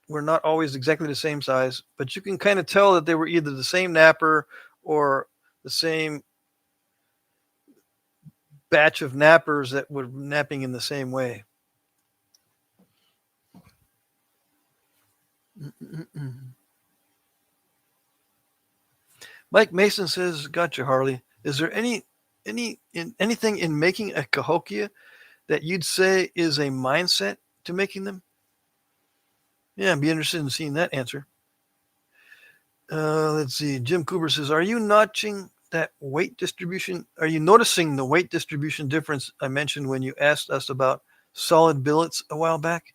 were not always exactly the same size. But you can kind of tell that they were either the same napper or the same batch of nappers that were napping in the same way. Mike Mason says, gotcha, Harley. Is there anything in making a Cahokia that you'd say is a mindset to making them? Yeah, I'd be interested in seeing that answer. Let's see. Jim Cooper says, are you notching that weight distribution? Are you noticing the weight distribution difference I mentioned when you asked us about solid billets a while back?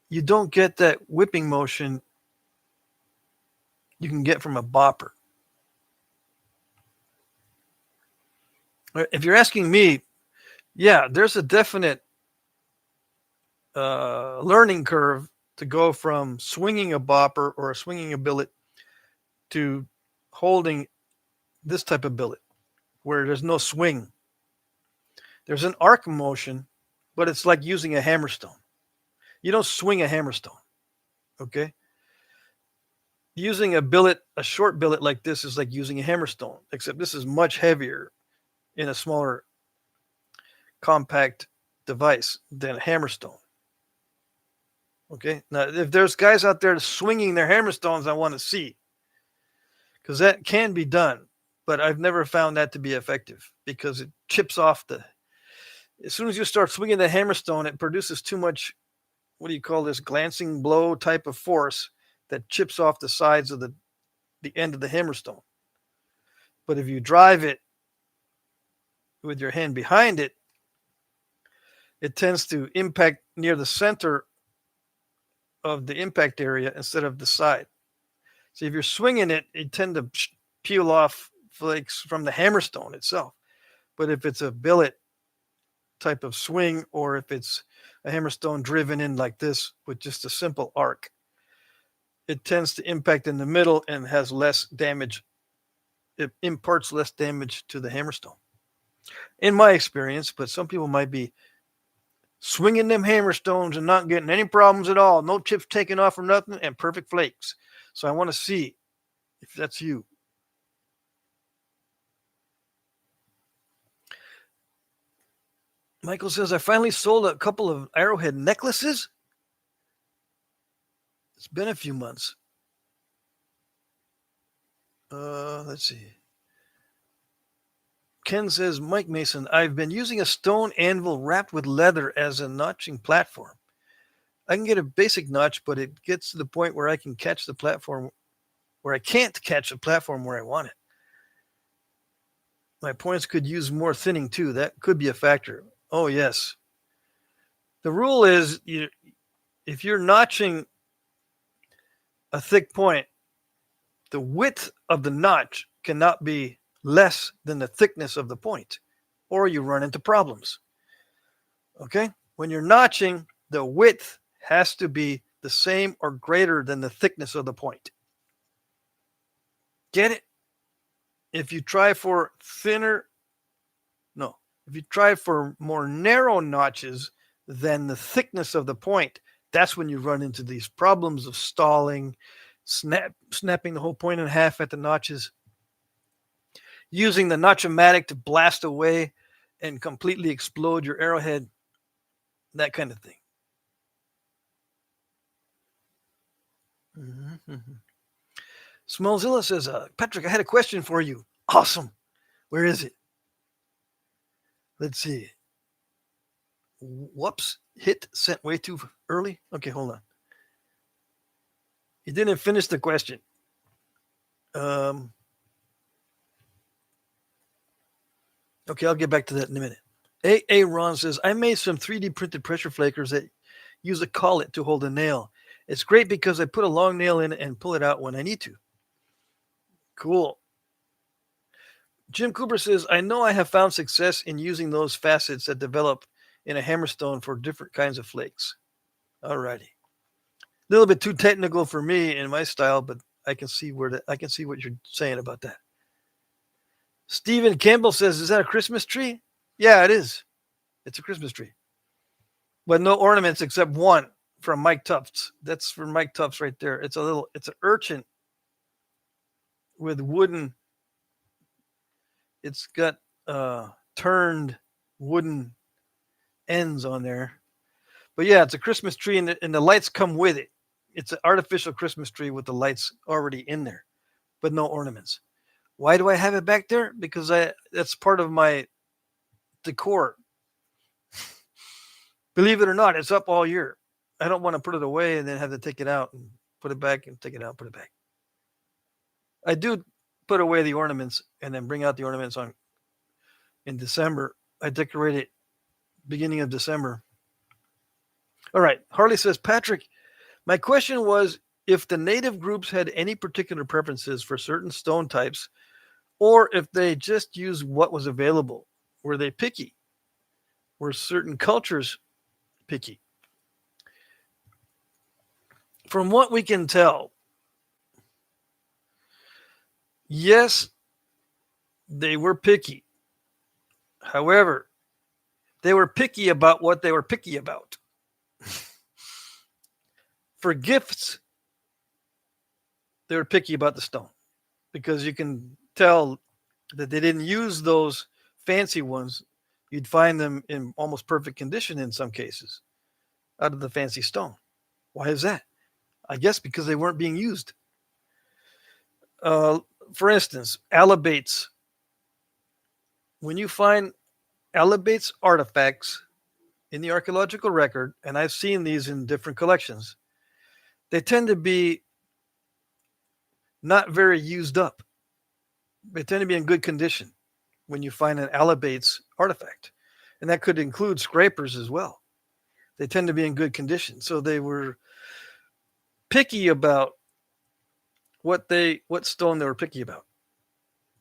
You don't get that whipping motion you can get from a bopper. If you're asking me, yeah, there's a definite learning curve to go from swinging a bopper or swinging a billet to holding this type of billet where there's no swing. There's an arc motion, but it's like using a hammerstone. You don't swing a hammerstone, okay? using a short billet like this is like using a hammerstone, except this is much heavier in a smaller compact device than a hammerstone. Okay, now if there's guys out there swinging their hammerstones, I want to see, because that can be done, but I've never found that to be effective because it chips off the. As soon as you start swinging the hammerstone, it produces too much. What do you call this? Glancing blow type of force that chips off the sides of the end of the hammerstone. But if you drive it with your hand behind it, it tends to impact near the center of the impact area instead of the side. So if you're swinging it, it tend to peel off flakes from the hammerstone itself. But if it's a billet type of swing, or if it's a hammerstone driven in like this with just a simple arc, it tends to impact in the middle and has less damage. It imparts less damage to the hammerstone, in my experience. But some people might be swinging them hammerstones and not getting any problems at all. No chips taken off or nothing, and perfect flakes. So I want to see if that's you. Michael says, I finally sold a couple of arrowhead necklaces. It's been a few months. Let's see. Ken says, Mike Mason, I've been using a stone anvil wrapped with leather as a notching platform. I can get a basic notch, but it gets to the point where I can catch the platform where I can't catch the platform where I want it. My points could use more thinning too. That could be a factor. Oh, yes. The rule is if you're notching a thick point, the width of the notch cannot be less than the thickness of the point, or you run into problems. Okay? When you're notching, the width has to be the same or greater than the thickness of the point. Get it? If you try for if you try for more narrow notches than the thickness of the point, that's when you run into these problems of stalling, snapping the whole point in half at the notches, using the notch-o-matic to blast away and completely explode your arrowhead, that kind of thing. Mm-hmm. Smallzilla says, Patrick, I had a question for you. Awesome. Where is it? Let's see. Whoops. Hit sent way too early. Okay, hold on. You didn't finish the question. Okay, I'll get back to that in a minute. A. Ron says, I made some 3D printed pressure flakers that use a collet to hold a nail. It's great because I put a long nail in it and pull it out when I need to. Cool. Jim Cooper says, I know I have found success in using those facets that develop in a hammerstone for different kinds of flakes. All righty. A little bit too technical for me in my style, but I can see what you're saying about that. Stephen Campbell says, is that a Christmas tree? Yeah, it is. It's a Christmas tree. But no ornaments except one from Mike Tufts. That's from Mike Tufts right there. It's an urchin with wooden. It's got turned wooden ends on there. But yeah, it's a Christmas tree, and the lights come with it. It's an artificial Christmas tree with the lights already in there, but no ornaments. Why do I have it back there? Because that's part of my decor. Believe it or not, it's up all year. I don't want to put it away and then have to take it out and put it back and take it out, put it back. I do put away the ornaments and then bring out the ornaments in December. I decorate it beginning of December. All right. Harley says, Patrick, my question was if the native groups had any particular preferences for certain stone types, or if they just used what was available. Were they picky? Were certain cultures picky? From what we can tell, yes, they were picky. However, they were picky about what they were picky about. For gifts, they were picky about the stone because you can tell that they didn't use those fancy ones. You'd find them in almost perfect condition in some cases out of the fancy stone. Why is that? I guess because they weren't being used. Uh, for instance, alabates. When you find alabates artifacts in the archaeological record, and I've seen these in different collections, they tend to be not very used up. They tend to be in good condition when you find an alabates artifact. And that could include scrapers as well. They tend to be in good condition. So they were picky about what stone they were picky about.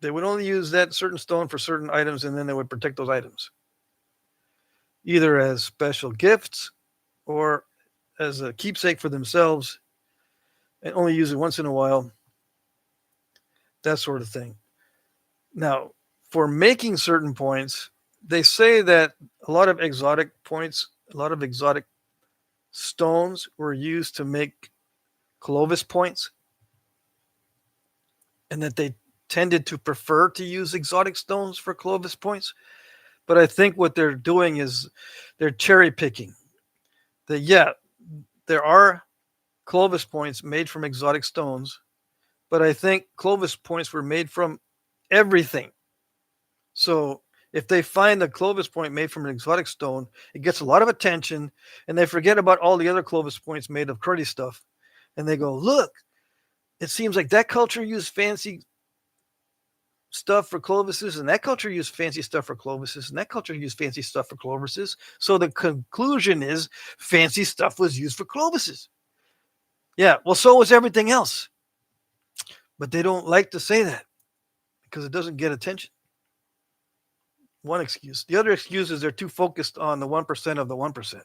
They would only use that certain stone for certain items, and then they would protect those items, either as special gifts or as a keepsake for themselves, and only use it once in a while, that sort of thing. Now, for making certain points, they say that a lot of exotic points, a lot of exotic stones were used to make Clovis points, and that they tended to prefer to use exotic stones for Clovis points. But I think what they're doing is they're cherry picking. There are Clovis points made from exotic stones, but I think Clovis points were made from everything. So if they find a Clovis point made from an exotic stone, it gets a lot of attention, and they forget about all the other Clovis points made of cruddy stuff. And they go, look, it seems like that culture used fancy stuff for Clovises, and that culture used fancy stuff for Clovises, and that culture used fancy stuff for Clovises. So the conclusion is fancy stuff was used for Clovises. Yeah, well, so was everything else. But they don't like to say that because it doesn't get attention. One excuse. The other excuse is they're too focused on the 1% of the 1%.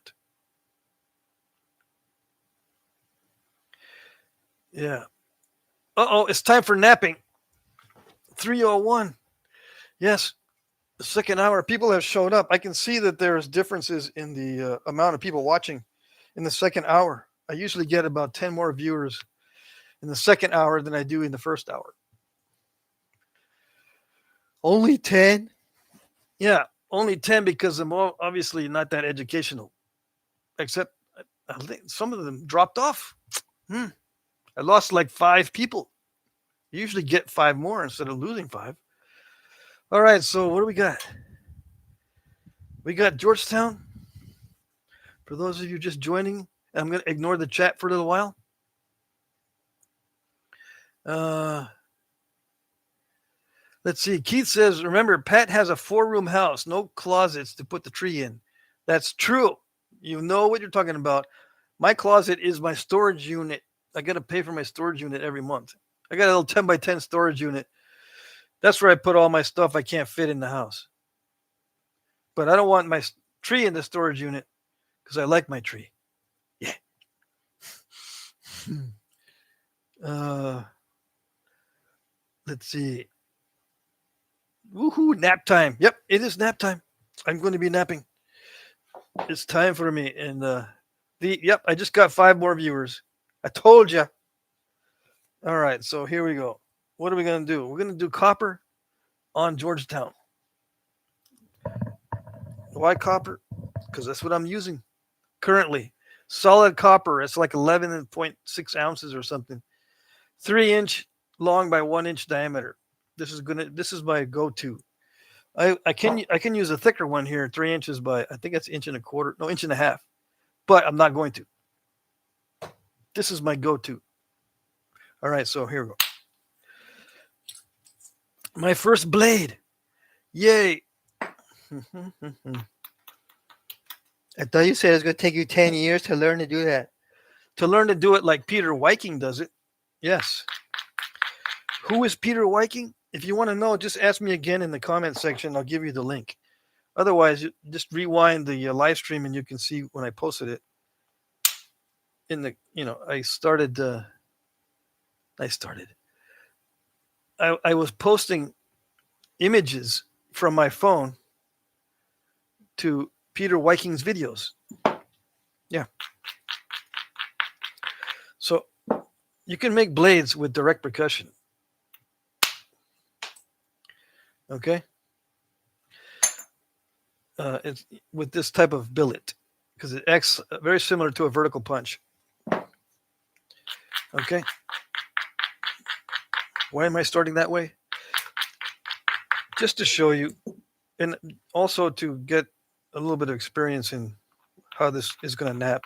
Yeah. Uh-oh, it's time for napping. 3:01. Yes, the second hour. People have showed up. I can see that there's differences in the amount of people watching in the second hour. I usually get about 10 more viewers in the second hour than I do in the first hour. Only 10? Yeah, only 10 because I'm obviously not that educational. Except I think some of them dropped off. I lost like 5 people. You usually get 5 more instead of losing 5. All right, so what do we got? We got Georgetown. For those of you just joining, I'm going to ignore the chat for a little while. Let's see. Keith says, remember, Pat has a 4-room house, no closets to put the tree in. That's true. You know what you're talking about. My closet is my storage unit. I got to pay for my storage unit every month. I got a little 10 by 10 storage unit. That's where I put all my stuff I can't fit in the house. But I don't want my tree in the storage unit because I like my tree. Yeah. Let's see. Woohoo, nap time. Yep, it is nap time. I'm going to be napping. It's time for me. And I just got 5 more viewers. I told you. All right, so here we go. What are we going to do? We're going to do copper on Georgetown. Why copper? Because that's what I'm using currently. Solid copper. It's like 11.6 ounces or something. 3-inch long by 1-inch diameter. This is my go-to. I can use a thicker one here, 3 inches by, I think that's 1.25 inches. No, 1.5 inches. But I'm not going to. This is my go-to. All right, so here we go. My first blade. Yay. I thought you said it's going to take you 10 years to learn to do that. To learn to do it like Peter Viking does it. Yes. Who is Peter Viking? If you want to know, just ask me again in the comment section. I'll give you the link. Otherwise, just rewind the live stream and you can see when I posted it. I was posting images from my phone to Peter Viking's videos. Yeah. So You can make blades with direct percussion. Okay? It's with this type of billet because it acts very similar to a vertical punch. Okay? Why am I starting that way? Just to show you, and also to get a little bit of experience in how this is going to nap.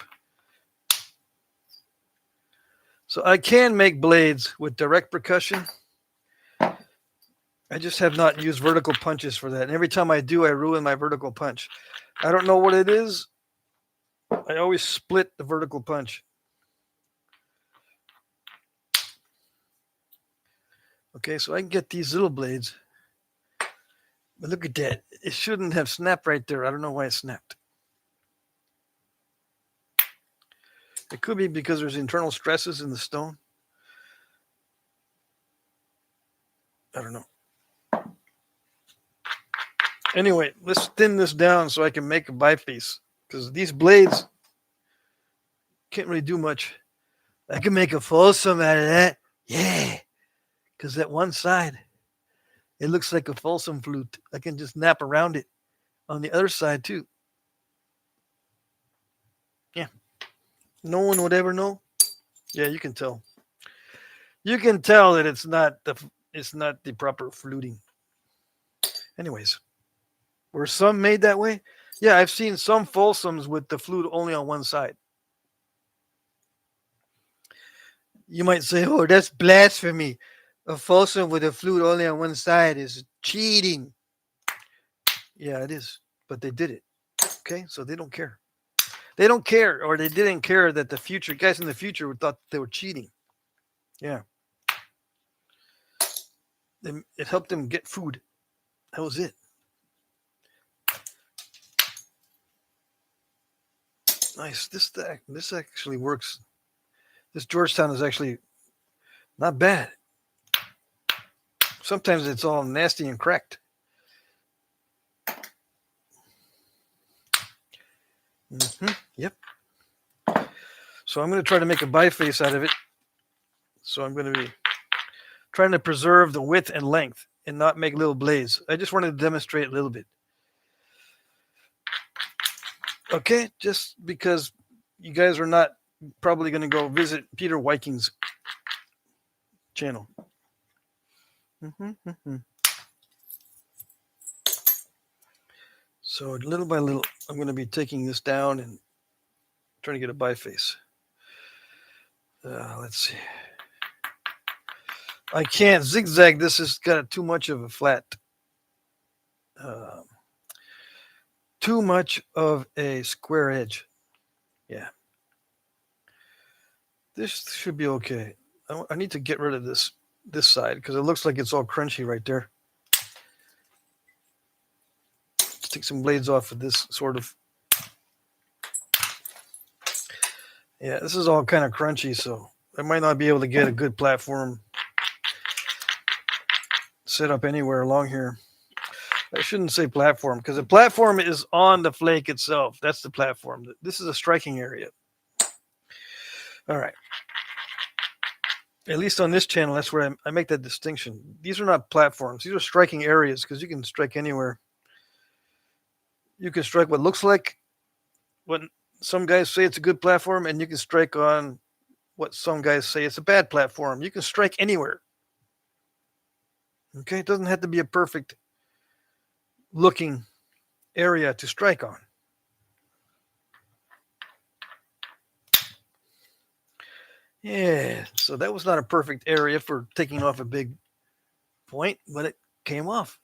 So I can make blades with direct percussion. I just have not used vertical punches for that. And every time I do, I ruin my vertical punch. I don't know what it is. I always split the vertical punch. Okay, so I can get these little blades. But look at that. It shouldn't have snapped right there. I don't know why it snapped. It could be because there's internal stresses in the stone. I don't know. Anyway, let's thin this down so I can make a biface. Because these blades can't really do much. I can make a fulsome out of that. Yeah. Because that one side, it looks like a fulsome flute. I can just nap around it on the other side too. Yeah. No one would ever know. Yeah, you can tell. You can tell that it's not the proper fluting. Anyways, were some made that way? Yeah, I've seen some fulsomes with the flute only on one side. You might say, "Oh, that's blasphemy. A fulsome with a flute only on one side is cheating." Yeah, it is. But they did it. Okay, so they don't care. They don't care, or they didn't care that the future guys in the future thought they were cheating. Yeah. It helped them get food. That was it. Nice. This actually works. This Georgetown is actually not bad. Sometimes it's all nasty and cracked. Yep. So I'm going to try to make a biface out of it. So I'm going to be trying to preserve the width and length and not make little blades. I just wanted to demonstrate a little bit. Okay, just because you guys are not probably going to go visit Peter Wiking's channel. So little by little, I'm going to be taking this down and trying to get a biface. Let's see. I can't zigzag. This has got too much of a flat. Too much of a square edge. Yeah. This should be okay. I need to get rid of this side because it looks like it's all crunchy right there. Let's take some blades off of this sort of. Yeah, this is all kind of crunchy, so I might not be able to get a good platform set up anywhere along here. I shouldn't say platform because the platform is on the flake itself. That's the platform. This is a striking area. All right. At least on this channel, that's where I make that distinction. These are not platforms. These are striking areas because you can strike anywhere. You can strike what looks like what some guys say it's a good platform, and you can strike on what some guys say it's a bad platform. You can strike anywhere. Okay? It doesn't have to be a perfect looking area to strike on. Yeah, so that was not a perfect area for taking off a big point, but it came off.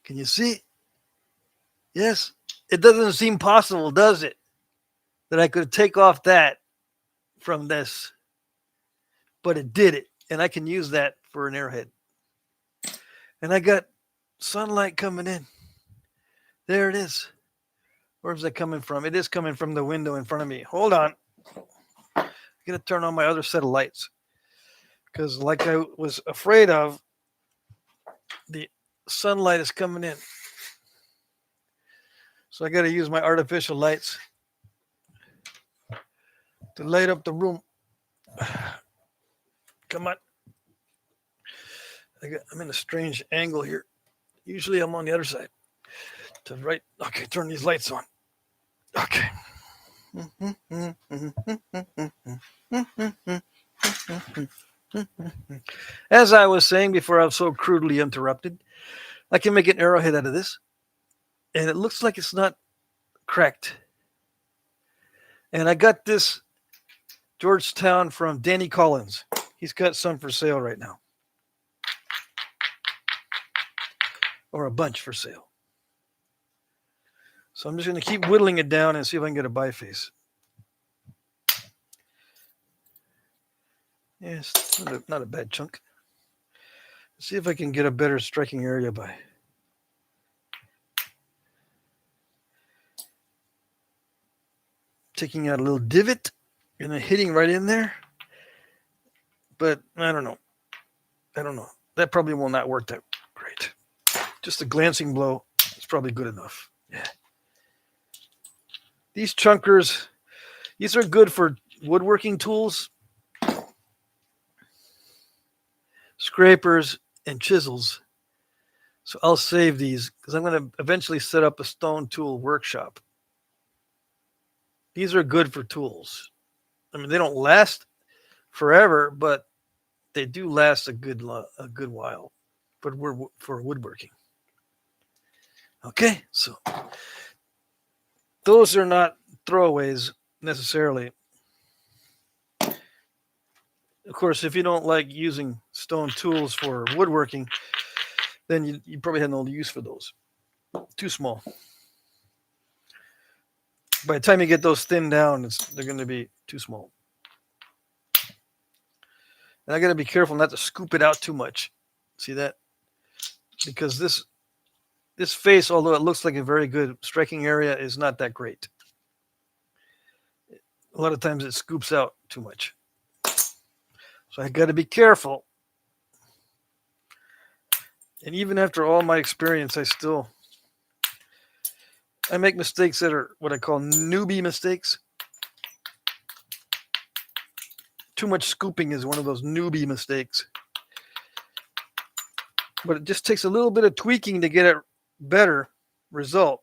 Can you see? Yes. It doesn't seem possible, does it? That I could take off that from this. But it did it. And I can use that for an airhead. And I got sunlight coming in. There it is. Where's that coming from? It is coming from the window in front of me. Hold on. I'm going to turn on my other set of lights. Because like I was afraid of, the sunlight is coming in. So I got to use my artificial lights to light up the room. Come on. I'm in a strange angle here. Usually I'm on the other side. To the right. Okay, turn these lights on. Okay. As I was saying before I was so crudely interrupted, I can make an arrowhead out of this. And it looks like it's not cracked. And I got this Georgetown from Danny Collins. He's got some for sale right now. Or a bunch for sale. So I'm just going to keep whittling it down and see if I can get a biface. Yes, not a bad chunk. Let's see if I can get a better striking area by taking out a little divot and then hitting right in there. But I don't know. That probably will not work that great. Just a glancing blow is probably good enough. Yeah. These chunkers, these are good for woodworking tools, scrapers, and chisels. So I'll save these because I'm going to eventually set up a stone tool workshop. These are good for tools. I mean, they don't last forever, but they do last a good while for woodworking. Okay, so those are not throwaways necessarily. Of course, if you don't like using stone tools for woodworking, then you probably have no use for those. Too small. By the time you get those thinned down, they're going to be too small. And I got to be careful not to scoop it out too much. See that? Because this face, although it looks like a very good striking area, is not that great. A lot of times it scoops out too much. So I got to be careful. And even after all my experience, I make mistakes that are what I call newbie mistakes. Too much scooping is one of those newbie mistakes. But it just takes a little bit of tweaking to get a better result.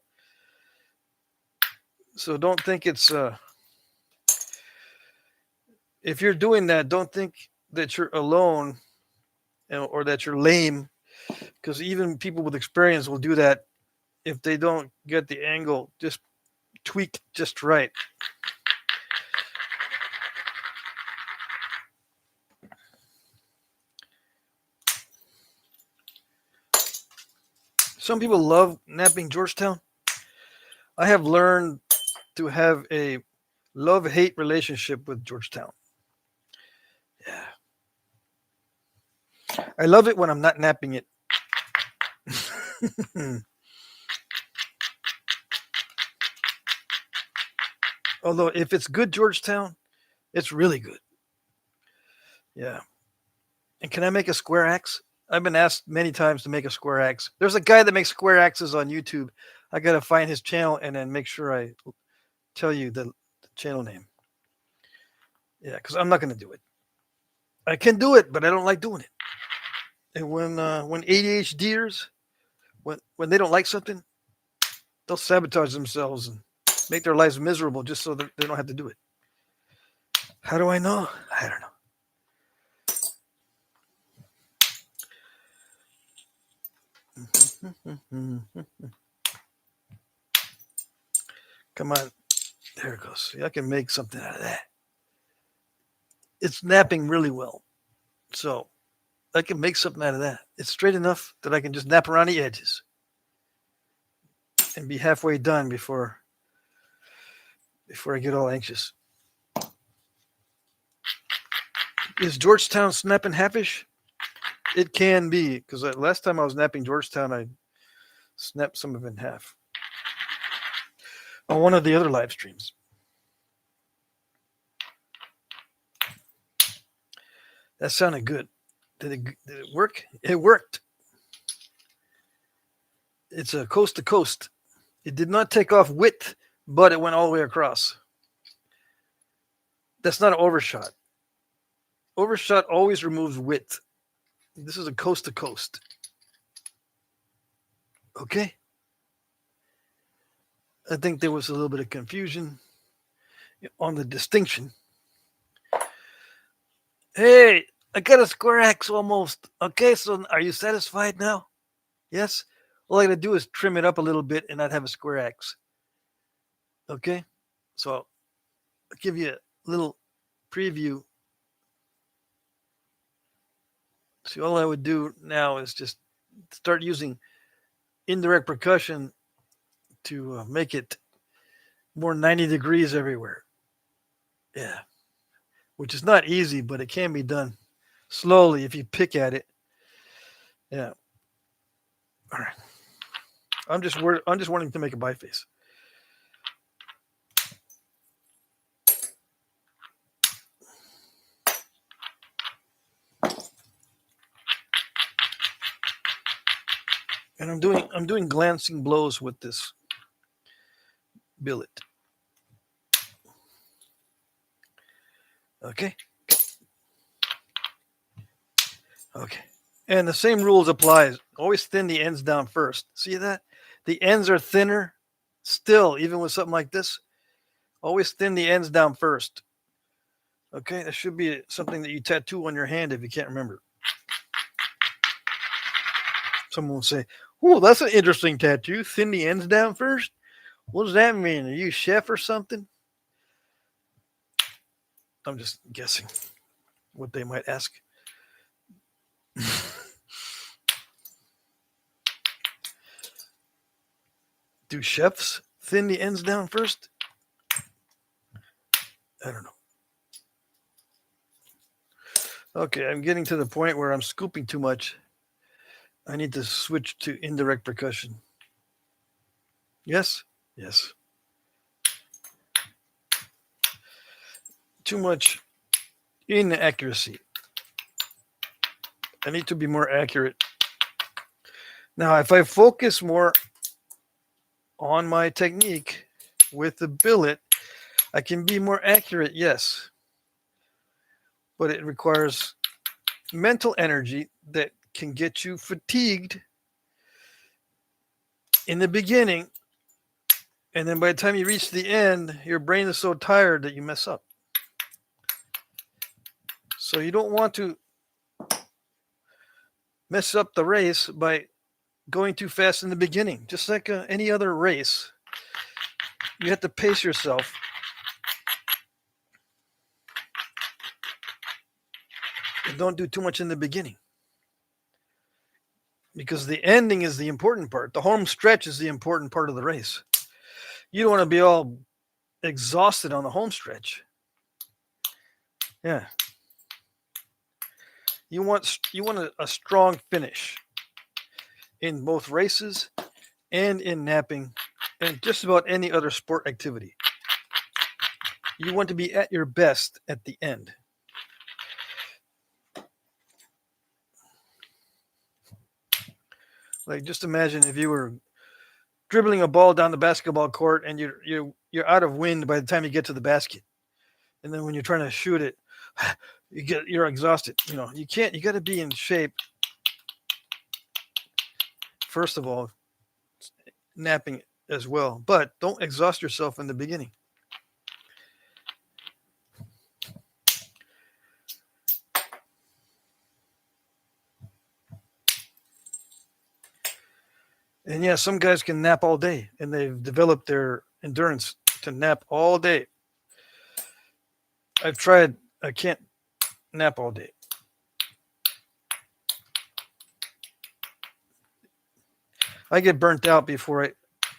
So don't think it's... if you're doing that, don't think that you're alone or that you're lame, because even people with experience will do that if they don't get the angle just tweaked just right. Some people love knapping Georgetown. I have learned to have a love-hate relationship with Georgetown. Yeah. I love it when I'm not knapping it. Although if it's good Georgetown, it's really good. Yeah. And can I make a square axe? I've been asked many times to make a square axe. There's a guy that makes square axes on YouTube. I got to find his channel and then make sure I tell you the channel name. Yeah, because I'm not going to do it. I can do it, but I don't like doing it. And when ADHDers, when they don't like something, they'll sabotage themselves and make their lives miserable just so that they don't have to do it. How do I know? I don't know. Come on. There it goes. See, I can make something out of that. It's knapping really well. So I can make something out of that. It's straight enough that I can just knap around the edges and be halfway done before I get all anxious. Is Georgetown snapping halfish? It can be, because last time I was knapping Georgetown, I snapped some of it in half on one of the other live streams. That sounded good. Did it work? It worked. It's a coast to coast. It did not take off width, but it went all the way across. That's not an overshot. overshot always removes width. This is a coast to coast. Okay? I think there was a little bit of confusion on the distinction. Hey, I got a square X almost. Okay, so are you satisfied now? Yes? All I gotta do is trim it up a little bit and I'd have a square X. Okay? So I'll give you a little preview. See, all I would do now is just start using indirect percussion to make it more 90 degrees everywhere. Yeah. Which is not easy, but it can be done slowly if you pick at it. Yeah. All right. I'm just wanting to make a biface. And I'm doing glancing blows with this billet. Okay. Okay. And the same rules apply. Always thin the ends down first. See that? The ends are thinner still, even with something like this. Always thin the ends down first. Okay, that should be something that you tattoo on your hand if you can't remember. Someone will say, "Oh, that's an interesting tattoo. Thin the ends down first. What does that mean? Are you a chef or something?" I'm just guessing what they might ask. Do chefs thin the ends down first? I don't know. Okay, I'm getting to the point where I'm scooping too much. I need to switch to indirect percussion. Yes? Yes. Too much inaccuracy. I need to be more accurate. Now, if I focus more on my technique with the billet, I can be more accurate, yes. But it requires mental energy that can get you fatigued in the beginning. And then by the time you reach the end, your brain is so tired that you mess up. So you don't want to mess up the race by going too fast in the beginning. Just like any other race, you have to pace yourself. And don't do too much in the beginning. Because the ending is the important part. The home stretch is the important part of the race. You don't want to be all exhausted on the home stretch. Yeah. You want a strong finish in both races and in napping and just about any other sport activity. You want to be at your best at the end. Like, just imagine if you were dribbling a ball down the basketball court and you're out of wind by the time you get to the basket, and then when you're trying to shoot it, you're exhausted. You know, you can't. You got to be in shape. First of all, napping as well, but don't exhaust yourself in the beginning. And yeah, some guys can nap all day, and they've developed their endurance to nap all day. I've tried. I can't nap all day. I get burnt out before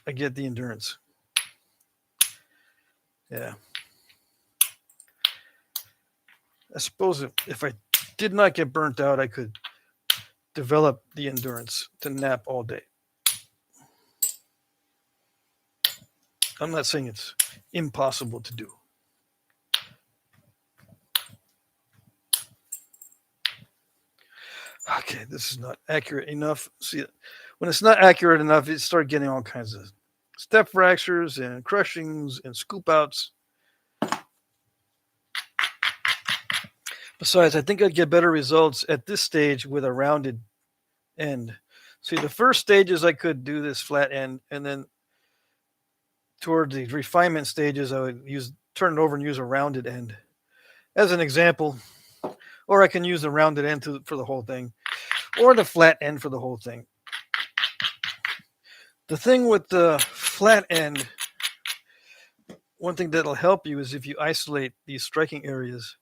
I get the endurance. Yeah. I suppose if I did not get burnt out, I could develop the endurance to nap all day. I'm not saying it's impossible to do. Okay, this is not accurate enough. See, when it's not accurate enough, you start getting all kinds of step fractures and crushings and scoop outs. Besides, I think I'd get better results at this stage with a rounded end. See, the first stages I could do this flat end, and then toward the refinement stages, I would turn it over and use a rounded end as an example. Or I can use the rounded end for the whole thing, or the flat end for the whole thing. The thing with the flat end, one thing that'll help you is if you isolate these striking areas,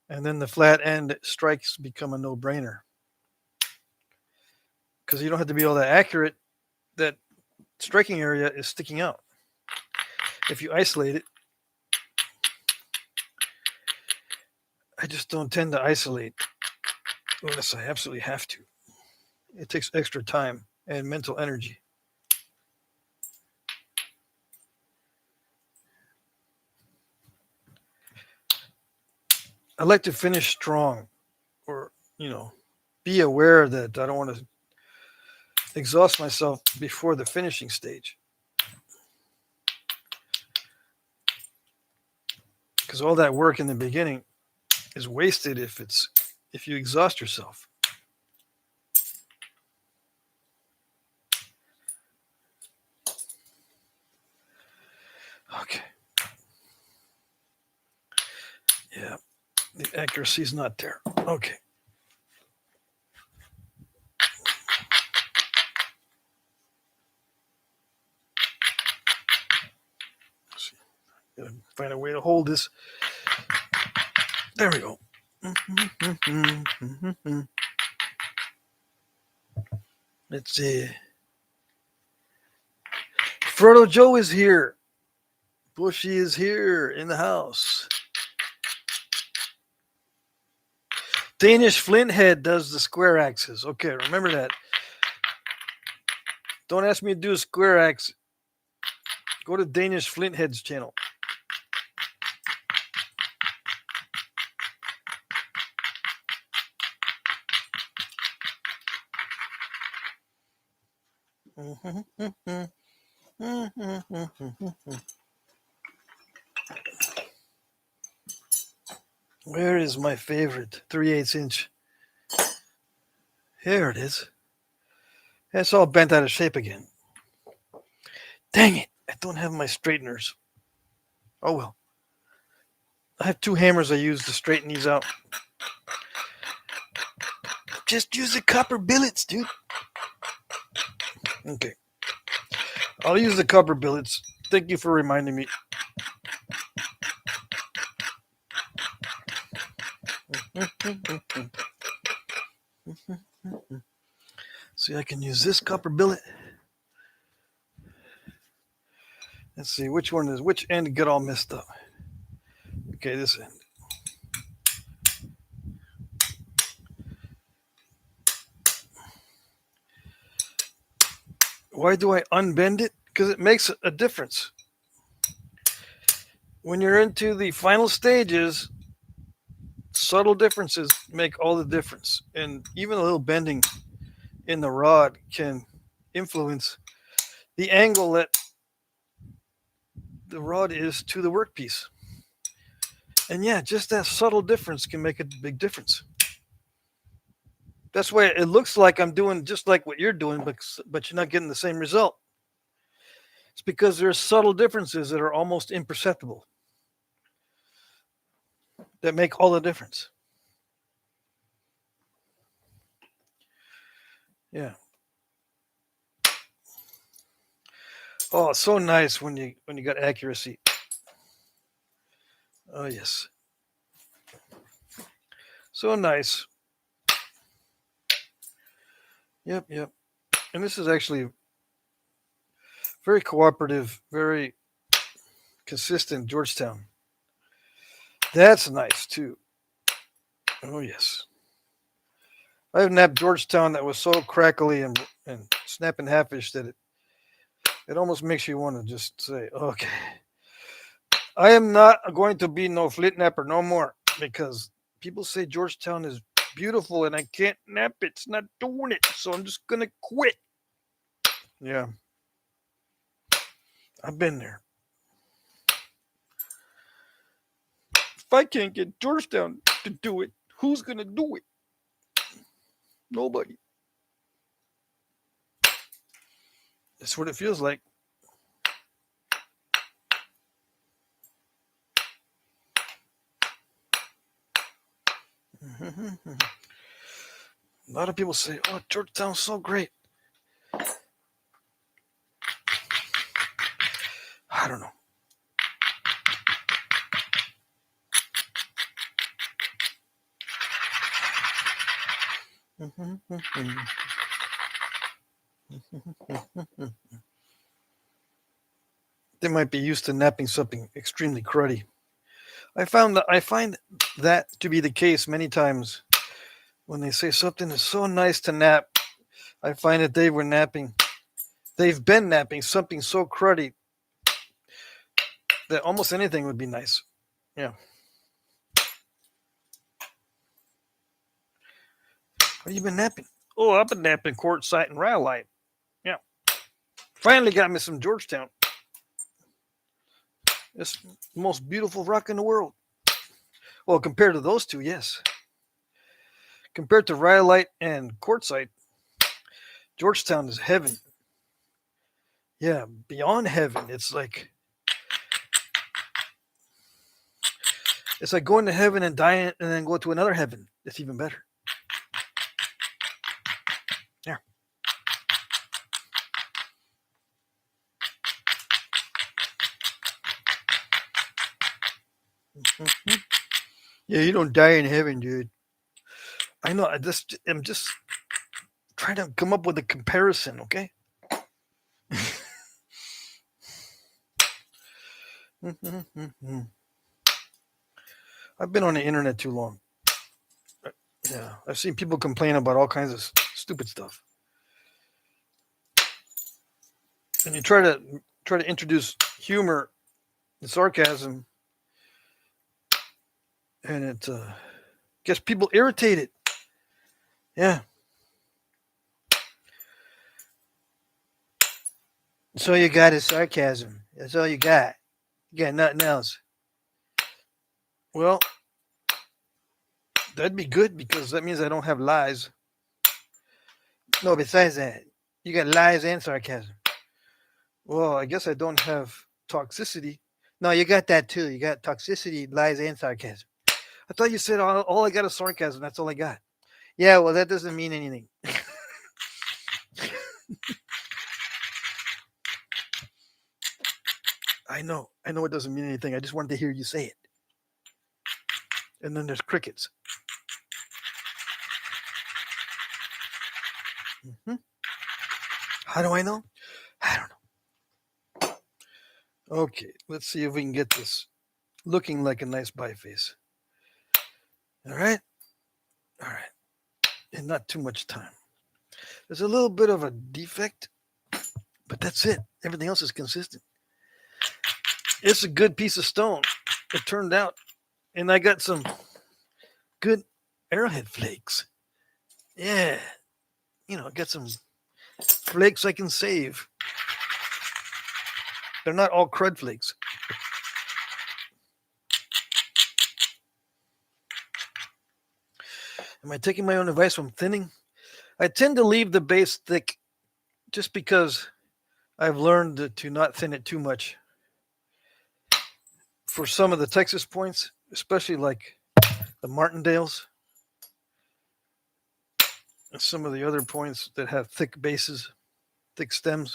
and then the flat end strikes become a no-brainer. Because you don't have to be all that accurate. That striking area is sticking out. If you isolate it, I just don't tend to isolate unless I absolutely have to. It takes extra time and mental energy. I like to finish strong, or, be aware that I don't want to exhaust myself before the finishing stage. Because all that work in the beginning is wasted if you exhaust yourself. Okay. Yeah, the accuracy is not there. Okay. Gotta find a way to hold this. There we go. Let's see. Frodo Joe is here. Bushy is here in the house. Danish Flinthead does the square axes. Okay, remember that. Don't ask me to do a square axe. Go to Danish Flinthead's channel. Where is my favorite 3/8 inch? Here it is. It's all bent out of shape again. Dang it, I don't have my straighteners. Oh well. I have 2 hammers I use to straighten these out. Just use the copper billets, dude. Okay. I'll use the copper billets. Thank you for reminding me. See, I can use this copper billet. Let's see which end got all messed up. Okay, this end. Why do I unbend it? Because it makes a difference. When you're into the final stages, subtle differences make all the difference. And even a little bending in the rod can influence the angle that the rod is to the workpiece. And yeah, just that subtle difference can make a big difference. That's why it looks like I'm doing just like what you're doing, but you're not getting the same result. It's because there's subtle differences that are almost imperceptible that make all the difference. Yeah. Oh, it's so nice when you got accuracy. Oh yes. So nice. Yep. And this is actually very cooperative, very consistent Georgetown. That's nice too. Oh yes. I have napped Georgetown that was so crackly and snapping halfish that it almost makes you want to just say, okay, I am not going to be no flit napper no more, because people say Georgetown is beautiful and I can't nap it. It's not doing it. So I'm just going to quit. Yeah. I've been there. If I can't get Georgetown to do it, Who's going to do it? Nobody. That's what it feels like. A lot of people say, oh, Georgetown's so great. I don't know. They might be used to napping something extremely cruddy. I find that to be the case many times when they say something is so nice to nap. I find that they've been napping something so cruddy that almost anything would be nice. Yeah. What have you been napping? Oh, I've been napping Quartzsite and Rhyolite. Yeah. Finally got me some Georgetown. It's the most beautiful rock in the world. Well, compared to those two, yes. Compared to Rhyolite and Quartzsite, Georgetown is heaven. Yeah, beyond heaven. It's like going to heaven and dying and then go to another heaven. It's even better. Yeah. Mm-hmm. Yeah, you don't die in heaven, dude. I know. I'm just trying to come up with a comparison, okay? I've been on the internet too long. Yeah, I've seen people complain about all kinds of stupid stuff. And you try to introduce humor and sarcasm, and it gets people irritated. Yeah. So you got is sarcasm. That's all you got. You got nothing else. Well, that'd be good because that means I don't have lies. No, besides that, you got lies and sarcasm. Well, I guess I don't have toxicity. No, you got that too. You got toxicity, lies, and sarcasm. I thought you said all I got is sarcasm. That's all I got. Yeah, well, that doesn't mean anything. I know it doesn't mean anything. I just wanted to hear you say it. And then there's crickets. Mm-hmm. How do I know? I don't know. Okay, let's see if we can get this looking like a nice biface. All right. And not too much time. There's a little bit of a defect, but that's it. Everything else is consistent. It's a good piece of stone. It turned out. And I got some good arrowhead flakes. Yeah. I got some flakes I can save. They're not all crud flakes. Am I taking my own advice from thinning? I tend to leave the base thick just because I've learned to not thin it too much. For some of the Texas points, especially like the Martindales, and some of the other points that have thick bases, thick stems.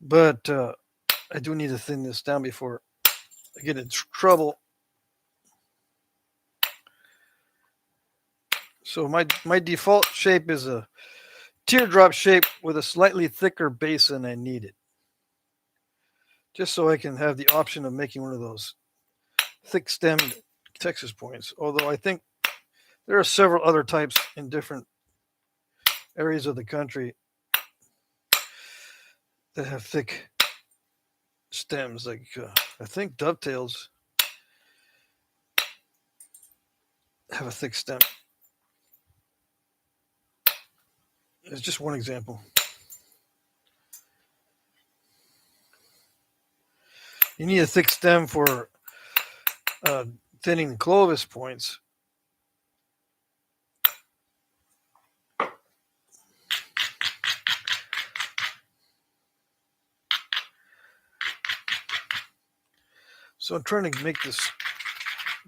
But I do need to thin this down before I get in trouble. So my default shape is a teardrop shape with a slightly thicker base than I needed. Just so I can have the option of making one of those thick stemmed Texas points. Although I think there are several other types in different areas of the country that have thick stems. Like I think dovetails have a thick stem. It's just one example. You need a thick stem for thinning the Clovis points. So I'm trying to make this,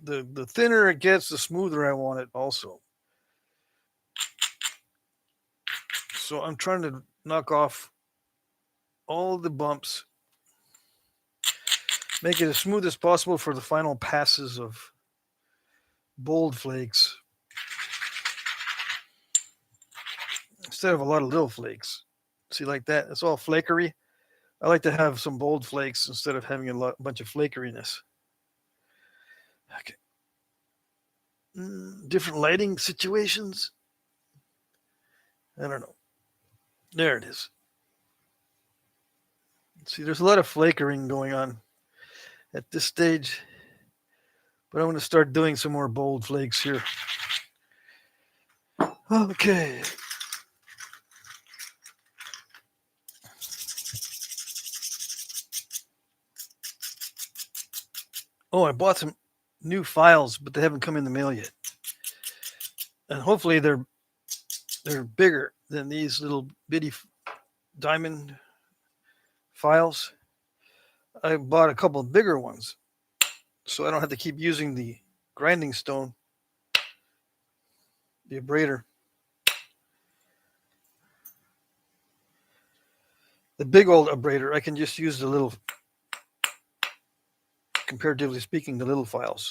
the thinner it gets, the smoother I want it also. So I'm trying to knock off all the bumps, make it as smooth as possible for the final passes of bold flakes instead of a lot of little flakes. See, like that? It's all flakery. I like to have some bold flakes instead of having a bunch of flakeriness. Okay. Different lighting situations. I don't know. There it is. See, there's a lot of flakering going on at this stage, but I'm going to start doing some more bold flakes here. Okay. Oh, I bought some new files, but they haven't come in the mail yet. And hopefully they're bigger than these little bitty diamond files. I bought a couple of bigger ones, so I don't have to keep using the grinding stone, the abrader. The big old abrader, I can just use the little, comparatively speaking, the little files.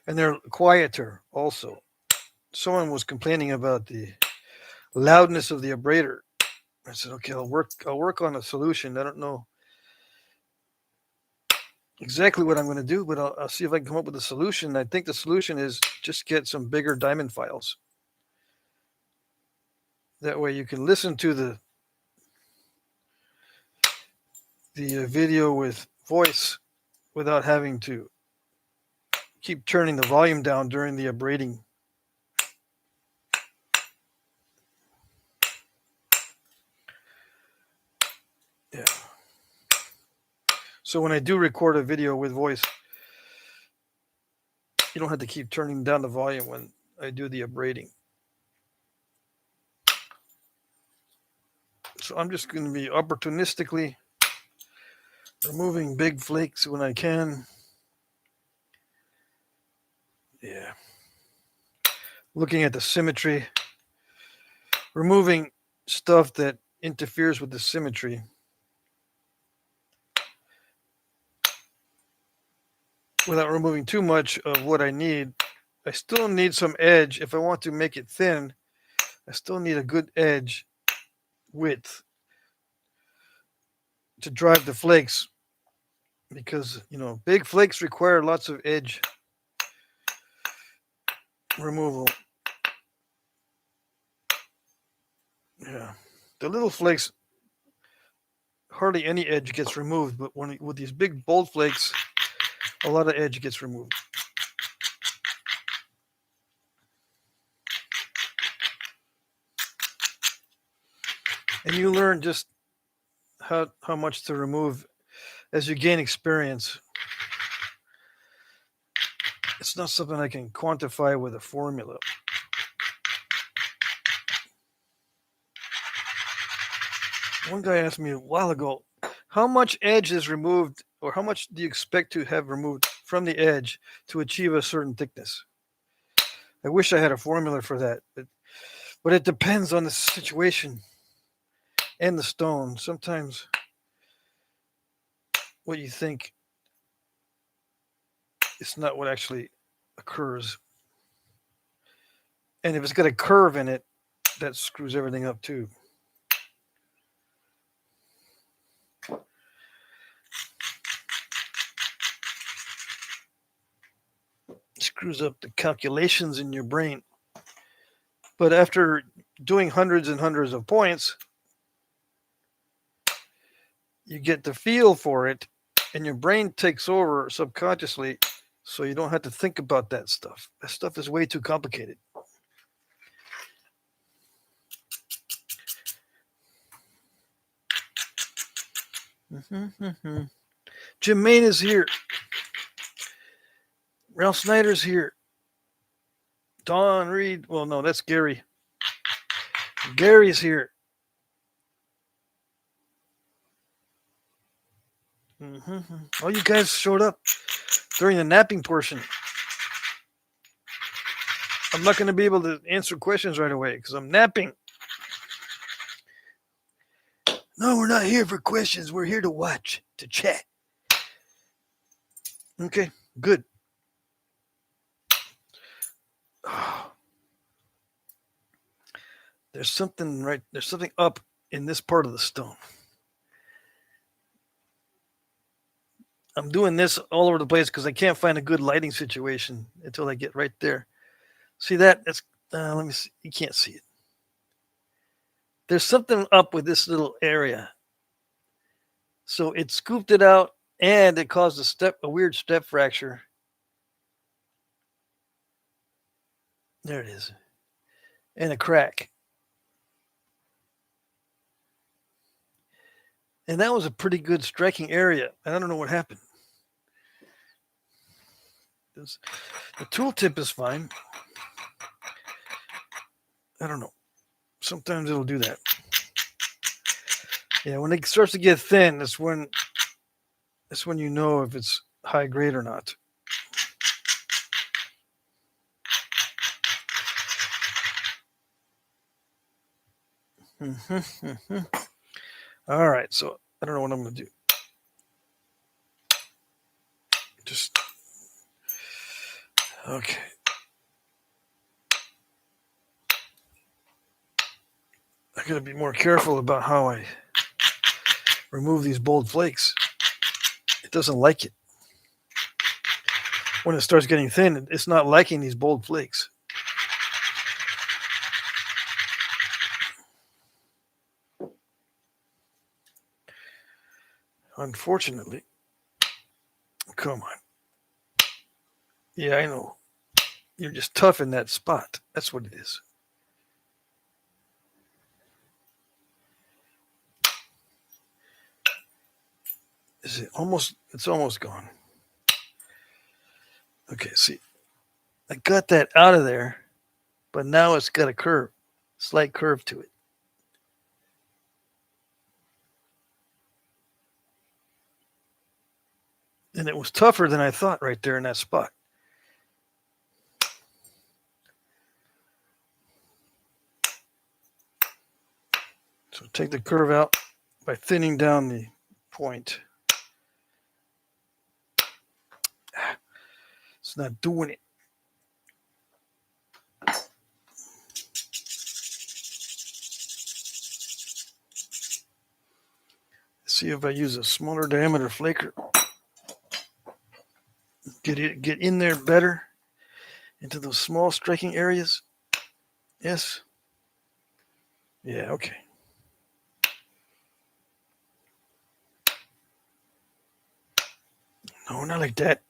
And they're quieter also. Someone was complaining about the loudness of the abrader. I said, okay, I'll work on a solution. I don't know exactly what I'm going to do, but I'll see if I can come up with a solution. I think the solution is just get some bigger diamond files. That way you can listen to the video with voice without having to keep turning the volume down during the abrading. Yeah. So when I do record a video with voice, you don't have to keep turning down the volume when I do the abrading. So I'm just going to be opportunistically removing big flakes when I can. Yeah. Looking at the symmetry. Removing stuff that interferes with the symmetry. Without removing too much of what I need. I still need some edge. If I want to make it thin, I still need a good edge width to drive the flakes, because big flakes require lots of edge removal. Yeah, the little flakes, hardly any edge gets removed, but with these big bold flakes, a lot of edge gets removed. And you learn just how much to remove as you gain experience. It's not something I can quantify with a formula. One guy asked me a while ago, how much edge is removed, or how much do you expect to have removed from the edge to achieve a certain thickness? I wish I had a formula for that, but it depends on the situation and the stone. Sometimes what you think is not what actually occurs. And if it's got a curve in it, that screws everything up too. Screws up the calculations in your brain. But after doing hundreds and hundreds of points, you get the feel for it, and your brain takes over subconsciously, so you don't have to think about that stuff. That stuff is way too complicated. Jim Main is here. Ralph Snyder's here. Don Reed. Well, no, that's Gary. Gary's here. Oh, you guys showed up during the napping portion. I'm not going to be able to answer questions right away because I'm napping. No, we're not here for questions. We're here to watch, to chat. Okay, good. Oh, there's something up in this part of the stone. I'm doing this all over the place because I can't find a good lighting situation until I get right there. See that? That's let me see. You can't see it. There's something up with this little area. So it scooped it out and it caused a weird step fracture. There it is. And a crack. And that was a pretty good striking area. I don't know what happened. The tooltip is fine. I don't know. Sometimes it'll do that. Yeah, when it starts to get thin, that's when you know if it's high grade or not. All right, so I don't know what I'm going to do. Just okay. I got to be more careful about how I remove these bold flakes. It doesn't like it. When it starts getting thin, it's not liking these bold flakes. Unfortunately. Come on. Yeah, I know. You're just tough in that spot. That's what it is. Is it almost? It's almost gone. Okay, see. I got that out of there, but now it's got a curve. Slight curve to it. And it was tougher than I thought right there in that spot. So take the curve out by thinning down the point. It's not doing it. See if I use a smaller diameter flaker. Get in there better into those small striking areas. Yes. Yeah, okay. No, not like that.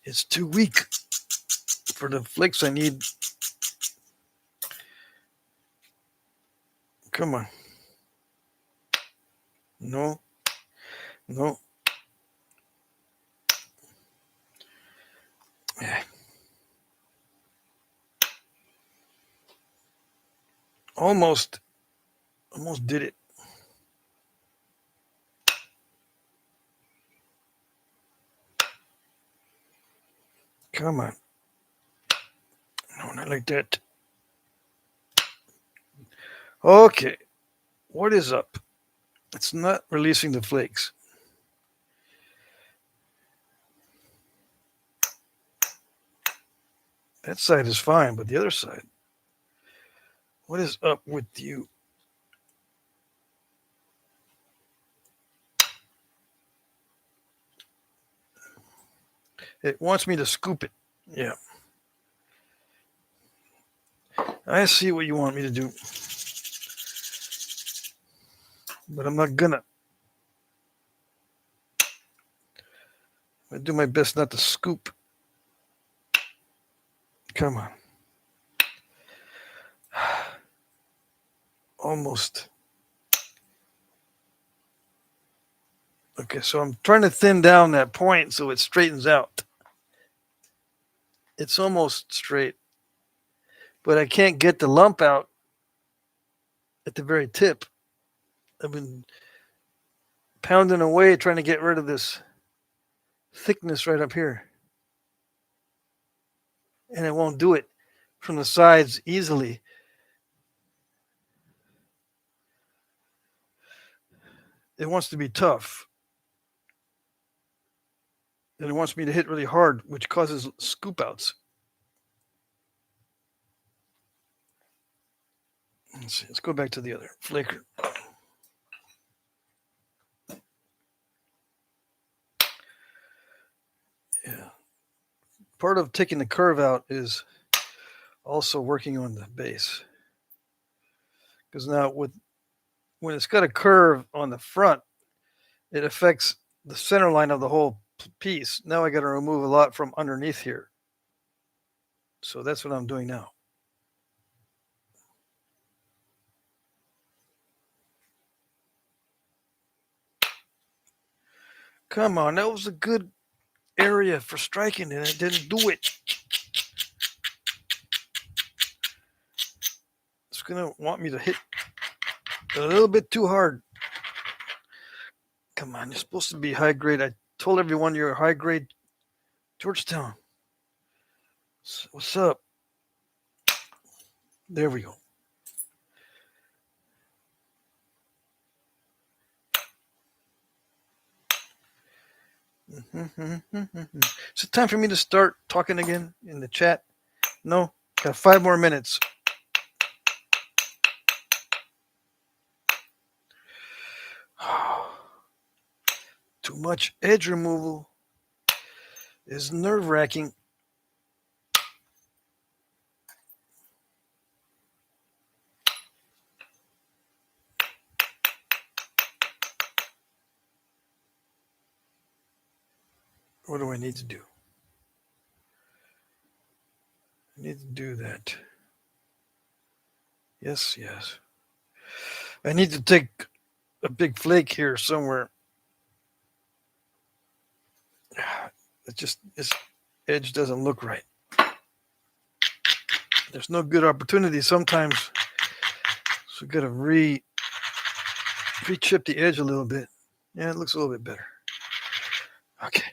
It's too weak for the flicks I need. Come on. No. Yeah. Almost did it. Come on. No, not like that. Okay. What is up? It's not releasing the flakes. That side is fine, but the other side. What is up with you? It wants me to scoop it. Yeah. I see what you want me to do. But I'm not gonna. I do my best not to scoop. Come on. Almost. Okay, so I'm trying to thin down that point so it straightens out. It's almost straight. but I can't get the lump out at the very tip. I've been pounding away trying to get rid of this thickness right up here. And it won't do it from the sides easily. It wants to be tough. And it wants me to hit really hard, which causes scoop outs. Let's see. Let's go back to the other flaker. Yeah. Part of taking the curve out is also working on the base. Because now when it's got a curve on the front, it affects the center line of the whole piece. Now I got to remove a lot from underneath here. So that's what I'm doing now. Come on, that was a good area for striking and it didn't do it. It's going to want me to hit a little bit too hard. Come on, you're supposed to be high grade. I told everyone you're high grade Georgetown. What's up? There we go. Is it time for me to start talking again in the chat? No? Got 5 more minutes. Too much edge removal is nerve-wracking. What do I need to do? I need to do that. Yes, yes. I need to take a big flake here somewhere. This edge doesn't look right. There's no good opportunity sometimes. So gotta re-chip the edge a little bit. Yeah, it looks a little bit better. Okay.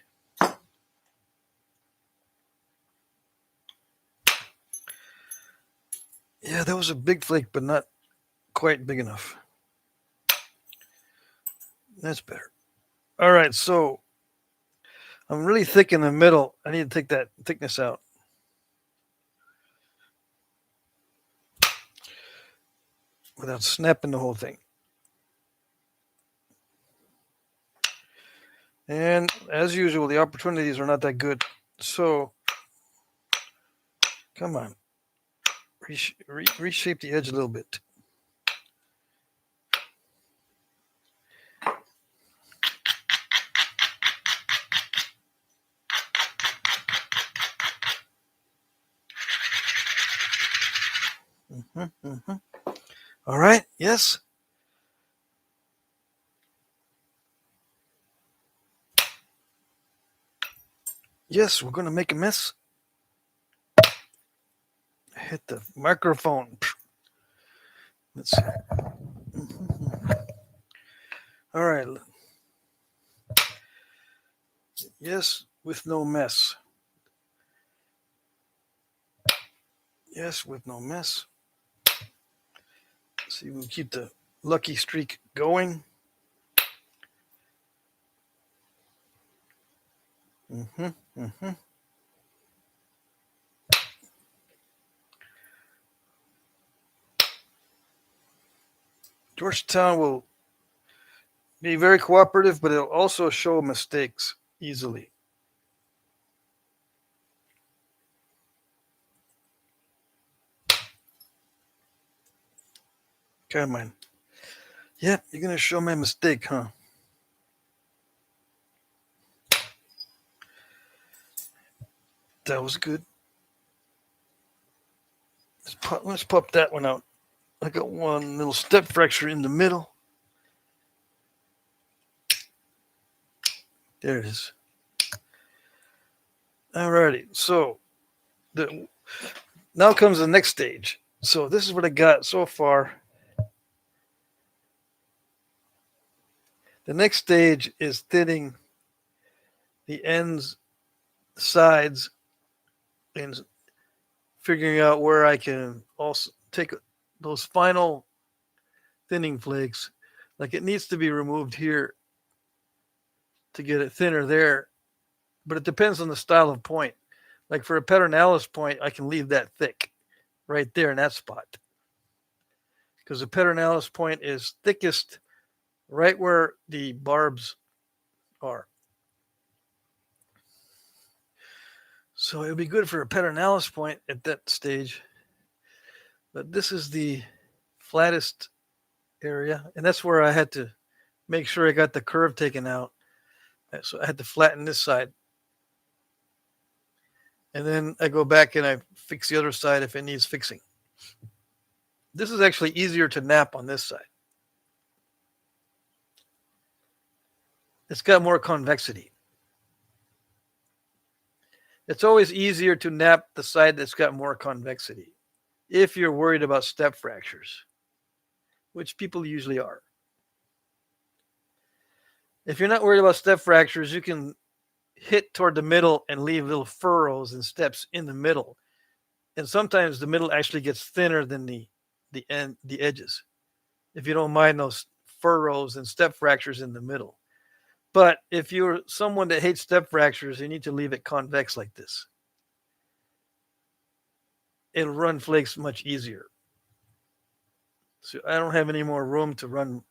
Yeah, that was a big flake, but not quite big enough. That's better. All right, so I'm really thick in the middle. I need to take that thickness out. Without snapping the whole thing. And as usual, the opportunities are not that good. So, come on. Reshape the edge a little bit. All right. Yes. Yes, we're going to make a mess. I hit the microphone. Let's see. All right. Yes, with no mess. Yes, with no mess. See, we'll keep the lucky streak going. Georgetown will be very cooperative, but it'll also show mistakes easily. Come on. Yep, you're going to show my mistake, huh? That was good. Let's pop that one out. I got one little step fracture in the middle. There it is. Alrighty, so Now comes the next stage. So this is what I got so far. The next stage is thinning the ends, sides, and figuring out where I can also take those final thinning flakes. Like it needs to be removed here to get it thinner there, but it depends on the style of point. Like for a Pedernales point, I can leave that thick right there in that spot because the Pedernales point is thickest right where the barbs are. So it would be good for a Pedernales point at that stage. But this is the flattest area, and that's where I had to make sure I got the curve taken out. So I had to flatten this side. And then I go back and I fix the other side if it needs fixing. This is actually easier to nap on this side. It's got more convexity. It's always easier to nap the side that's got more convexity if you're worried about step fractures, which people usually are. If you're not worried about step fractures, you can hit toward the middle and leave little furrows and steps in the middle. And sometimes the middle actually gets thinner than the edges, if you don't mind those furrows and step fractures in the middle. But if you're someone that hates step fractures, you need to leave it convex like this. It'll run flakes much easier. So I don't have any more room to run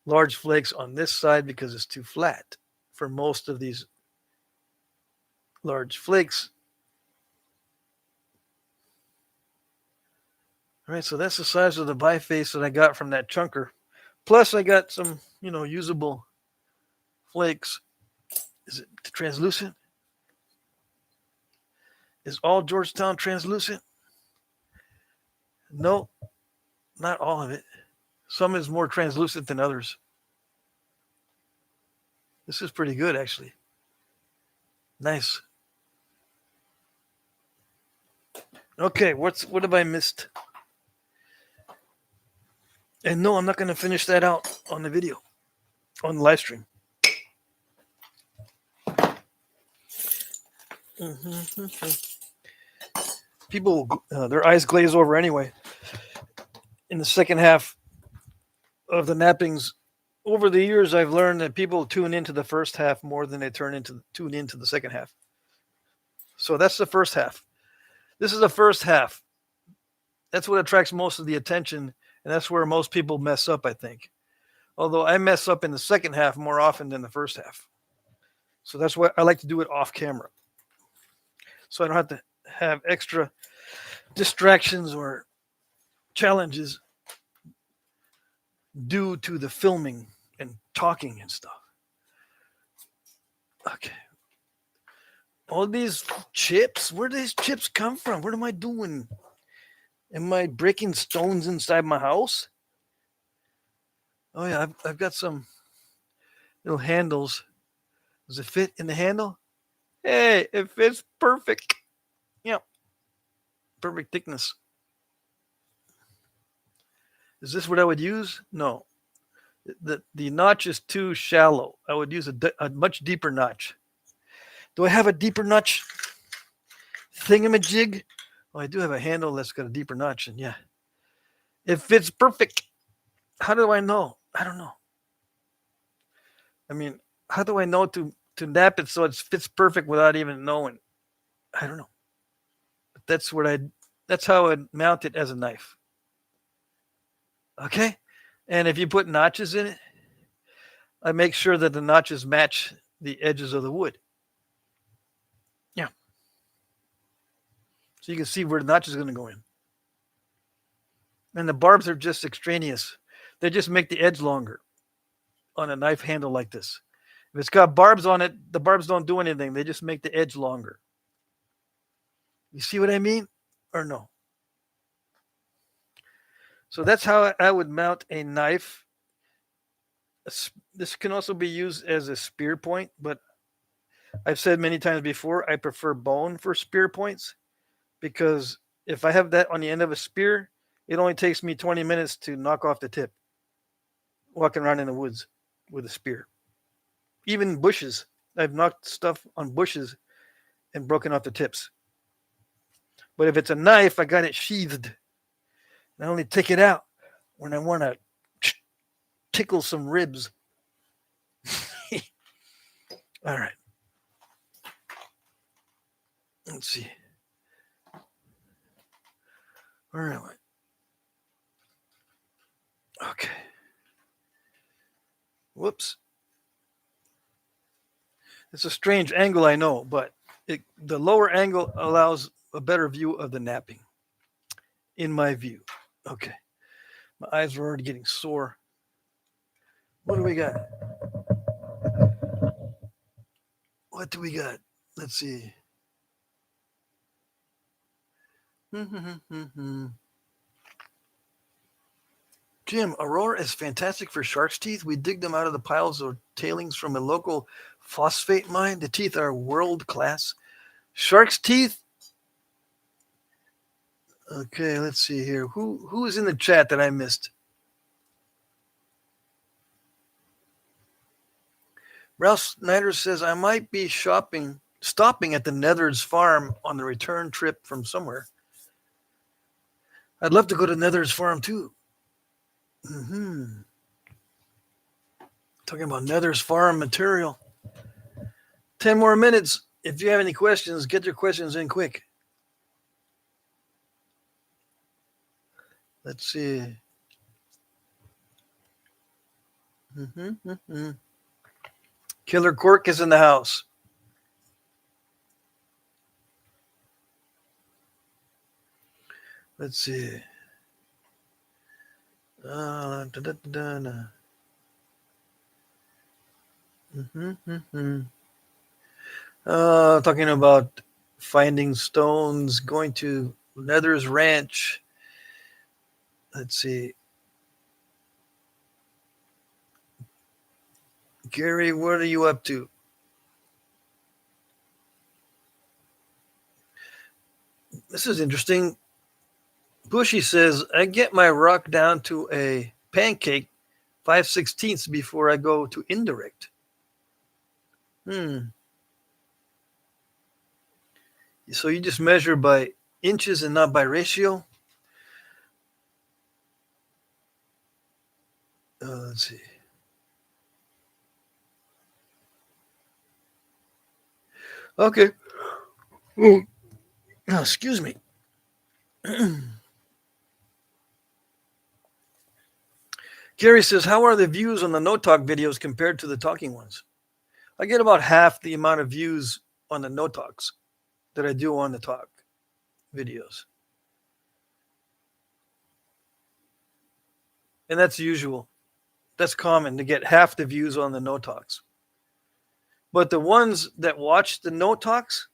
large flakes on this side because it's too flat for most of these large flakes. All right, so that's the size of the biface that I got from that chunker. Plus I got some, usable flakes. Is it translucent? Is all Georgetown translucent? No, not all of it. Some is more translucent than others. This is pretty good, actually. Nice. Okay, what have I missed? And no, I'm not going to finish that out on the video, on the live stream. People, their eyes glaze over anyway. In the second half of the nappings, over the years, I've learned that people tune into the first half more than they tune into the second half. So that's the first half. This is the first half. That's what attracts most of the attention, and that's where most people mess up, I think. Although I mess up in the second half more often than the first half. So that's why I like to do it off camera. So I don't have to have extra distractions or challenges due to the filming and talking and stuff. Okay. All these chips, where do these chips come from? What am I doing? Am I breaking stones inside my house? Oh yeah, I've got some little handles. Does it fit in the handle? Hey, it fits perfect. Yeah. Perfect thickness. Is this what I would use? No. The notch is too shallow. I would use a much deeper notch. Do I have a deeper notch thingamajig? Oh, I do have a handle that's got a deeper notch, and yeah. It fits perfect. How do I know? I don't know. I mean, how do I know to nap it so it fits perfect without even knowing? I don't know. But that's how I'd mount it as a knife. Okay? And if you put notches in it, I make sure that the notches match the edges of the wood. Yeah. So you can see where the notch is going to go in. And the barbs are just extraneous. They just make the edge longer on a knife handle like this. If it's got barbs on it, the barbs don't do anything. They just make the edge longer. You see what I mean? Or no? So that's how I would mount a knife. This can also be used as a spear point, but I've said many times before, I prefer bone for spear points because If I have that on the end of a spear, it only takes me 20 minutes to knock off the tip, walking around in the woods with a spear. Even bushes. I've knocked stuff on bushes and broken off the tips. But if it's a knife, I got it sheathed. I only take it out when I want to tickle some ribs. All right. Let's see. Where am I? Okay. Whoops. It's a strange angle, I know, but the lower angle allows a better view of the napping, in my view. Okay. My eyes are already getting sore. What do we got? What do we got? Let's see. Jim, Aurora is fantastic for shark's teeth. We dig them out of the piles of tailings from a local phosphate mine. The teeth are world class. Shark's teeth? Okay, let's see here. Who is in the chat that I missed? Ralph Snyder says I might be stopping at the Nethers farm on the return trip from somewhere. I'd love to go to Nethers farm too. Talking about Nethers farm material. 10 more minutes. If you have any questions, get your questions in quick. Let's see. Killer Cork is in the house. Let's see. Talking about finding stones, going to Nether's Ranch. Let's see. Gary, what are you up to? This is interesting. Bushy says, I get my rock down to a pancake 5/16 before I go to indirect. So you just measure by inches and not by ratio? Let's see. Okay. Oh, excuse me. Gary says, how are the views on the no talk videos compared to the talking ones? I get about half the amount of views on the no talks that I do on the talk videos. And that's usual. That's common to get half the views on the no talks. But the ones that watch the no talks,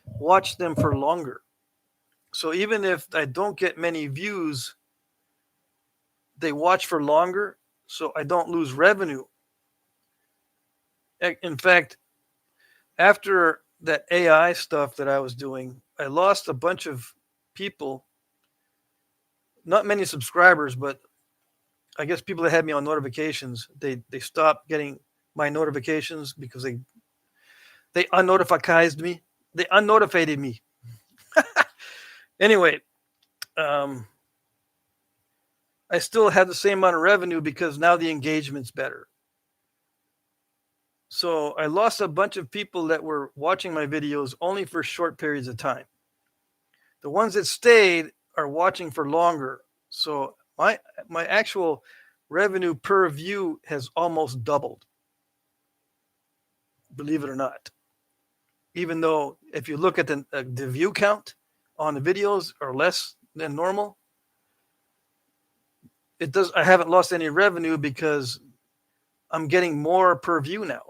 watch them for longer. So even if I don't get many views, they watch for longer, so I don't lose revenue. In fact, after that AI stuff that I was doing, I lost a bunch of people, not many subscribers, but I guess people that had me on notifications, they stopped getting my notifications because they unnotified me. They unnotified me. Anyway, I still have the same amount of revenue because now the engagement's better. So I lost a bunch of people that were watching my videos only for short periods of time. The ones that stayed are watching for longer. So my actual revenue per view has almost doubled. Believe it or not. Even though if you look at the view count on the videos are less than normal, I haven't lost any revenue because I'm getting more per view now.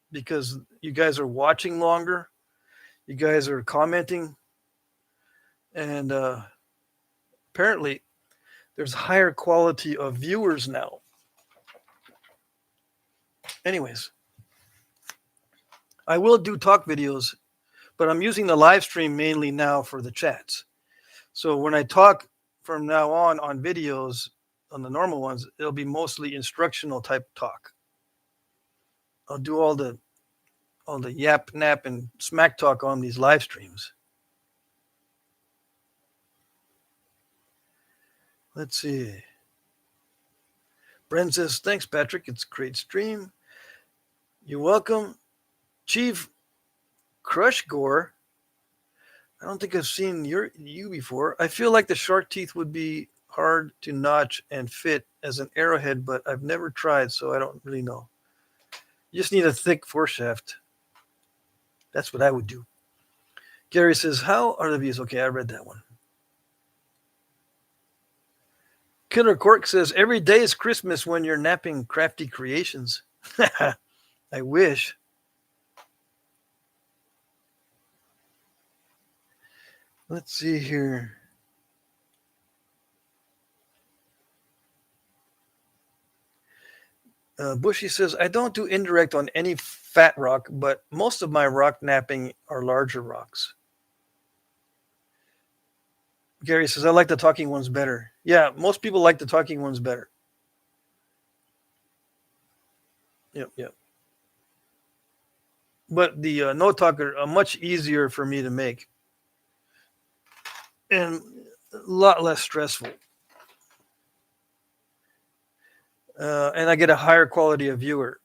Because you guys are watching longer, you guys are commenting, and apparently there's higher quality of viewers now. Anyways, I will do talk videos, but I'm using the live stream mainly now for the chats. So when I talk from now on videos, on the normal ones, it'll be mostly instructional type talk. I'll do all the yap, nap, and smack talk on these live streams. Let's see. Bren says, thanks, Patrick. It's a great stream. You're welcome. Chief Crush Gore. I don't think I've seen you before. I feel like the shark teeth would be hard to notch and fit as an arrowhead, but I've never tried, so I don't really know. You just need a thick foreshaft. That's what I would do. Gary says, how are the views? Okay, I read that one. Killer Cork says, every day is Christmas when you're napping crafty creations. I wish. Let's see here. Bushy says, I don't do indirect on any fat rock, but most of my rock napping are larger rocks. Gary says, I like the talking ones better. Yeah, most people like the talking ones better. Yep. But the no talker are much easier for me to make and a lot less stressful. And I get a higher quality of viewer.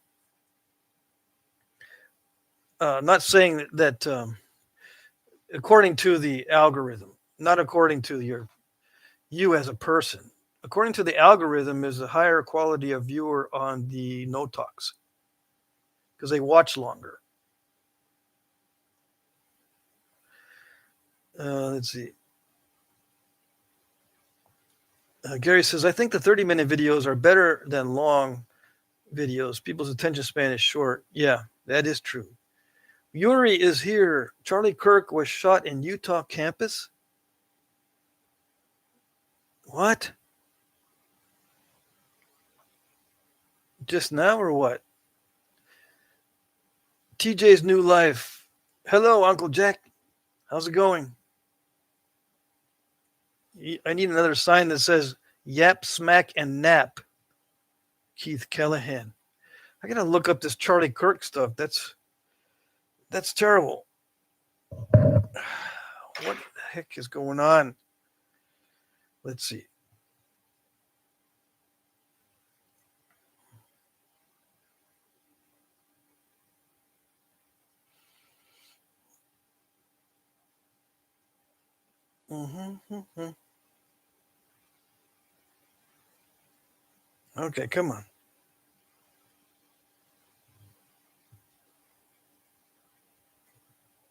Not saying that according to the algorithm, not according to you as a person. According to the algorithm, is a higher quality of viewer on the no talks because they watch longer. Let's see. Gary says, I think the 30-minute videos are better than long videos. People's attention span is short. Yeah, that is true. Yuri is here. Charlie Kirk was shot in Utah campus. What? Just now or what? TJ's New Life. Hello, Uncle Jack. How's it going? I need another sign that says yap, smack, and nap. Keith Callahan. I gotta look up this Charlie Kirk stuff. That's terrible. What the heck is going on? Let's see. Okay, come on.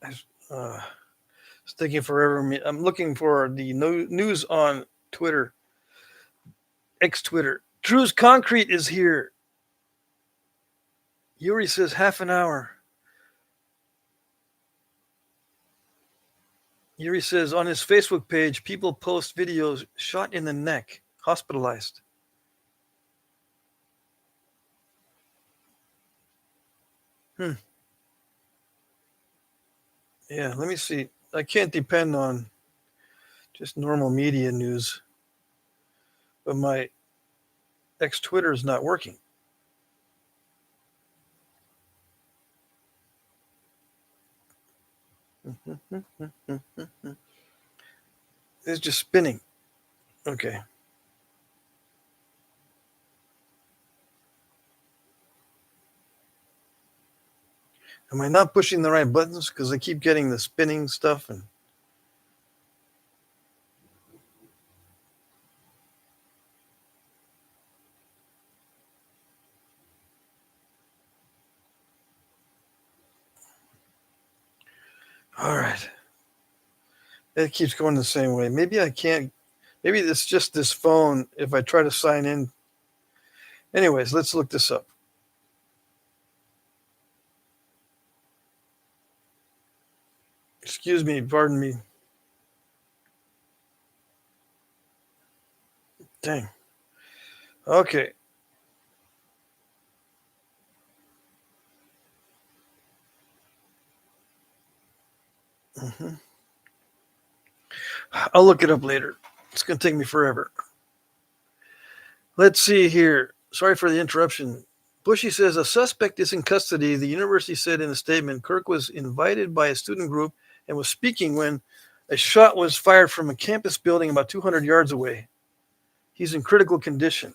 It's taking forever. I'm looking for the news on Twitter. X-Twitter. Drew's Concrete is here. Yuri says half an hour. Yuri says on his Facebook page, people post videos shot in the neck, hospitalized. Yeah, let me see. I can't depend on just normal media news, but my X-Twitter is not working. It's just spinning. Okay. Am I not pushing the right buttons? Because I keep getting the spinning stuff and. All right. It keeps going the same way. Maybe I can't. Maybe it's just this phone. If I try to sign in. Anyways, let's look this up. Excuse me. Pardon me. Dang. Okay. I'll look it up later. It's going to take me forever. Let's see here. Sorry for the interruption. Bushy says a suspect is in custody. The university said in a statement Kirk was invited by a student group and was speaking when a shot was fired from a campus building about 200 yards away. He's in critical condition.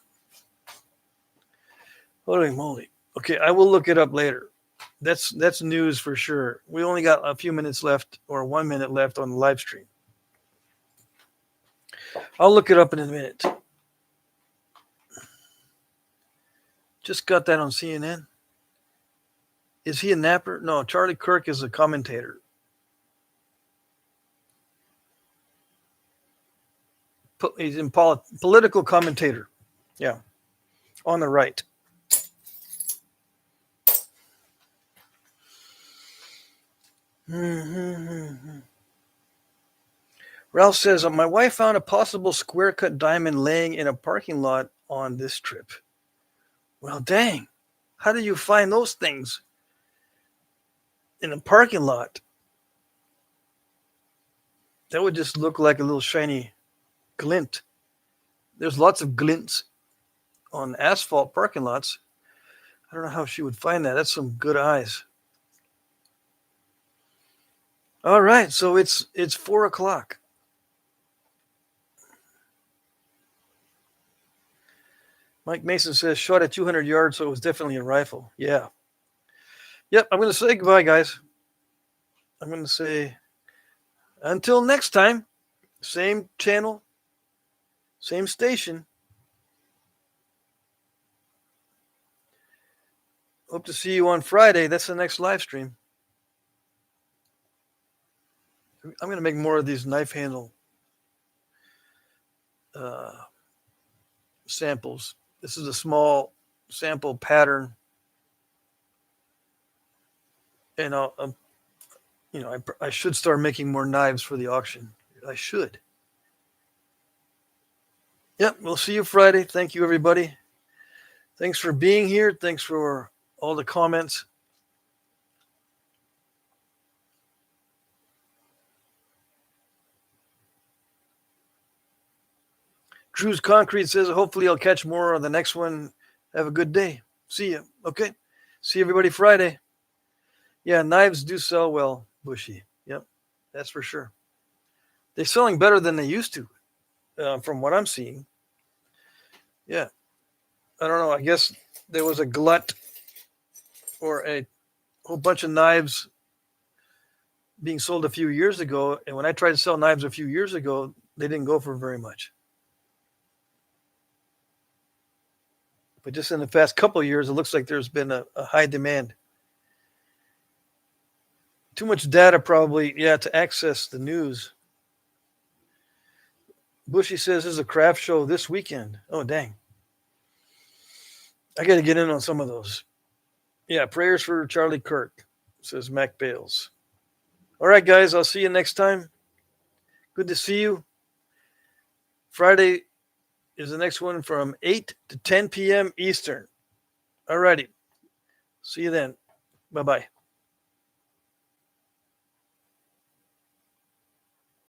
Holy moly. Okay, I will look it up later. That's news for sure. We only got a few minutes left, or 1 minute left on the live stream. I'll look it up in a minute. Just got that on CNN. Is he a napper? No, Charlie Kirk is a commentator. He's in political commentator. Yeah, on the right. Ralph says, my wife found a possible square-cut diamond laying in a parking lot on this trip. Well, dang. How do you find those things in a parking lot? That would just look like a little shiny glint. There's lots of glints on asphalt parking lots. I don't know how she would find that. That's some good eyes. All right, so it's 4:00. Mike Mason says shot at 200 yards, so it was definitely a rifle. Yeah. Yep, I'm going to say goodbye, guys. I'm going to say until next time, same channel, same station. Hope to see you on Friday. That's the next live stream. I'm going to make more of these knife handle samples. This is a small sample pattern. And I should start making more knives for the auction. I should. Yep, we'll see you Friday. Thank you, everybody. Thanks for being here. Thanks for all the comments. Drew's Concrete says, hopefully I'll catch more on the next one. Have a good day. See you. Okay. See everybody Friday. Yeah, knives do sell well, Bushy. Yep, that's for sure. They're selling better than they used to, from what I'm seeing. Yeah. I don't know. I guess there was a glut or a whole bunch of knives being sold a few years ago. And when I tried to sell knives a few years ago, they didn't go for very much. But just in the past couple of years, it looks like there's been a high demand. Too much data probably, to access the news. Bushy says there's a craft show this weekend. Oh, dang. I got to get in on some of those. Yeah, prayers for Charlie Kirk, says Mac Bales. All right, guys, I'll see you next time. Good to see you. Friday is the next one from 8 to 10 p.m. Eastern. All righty. See you then. Bye-bye.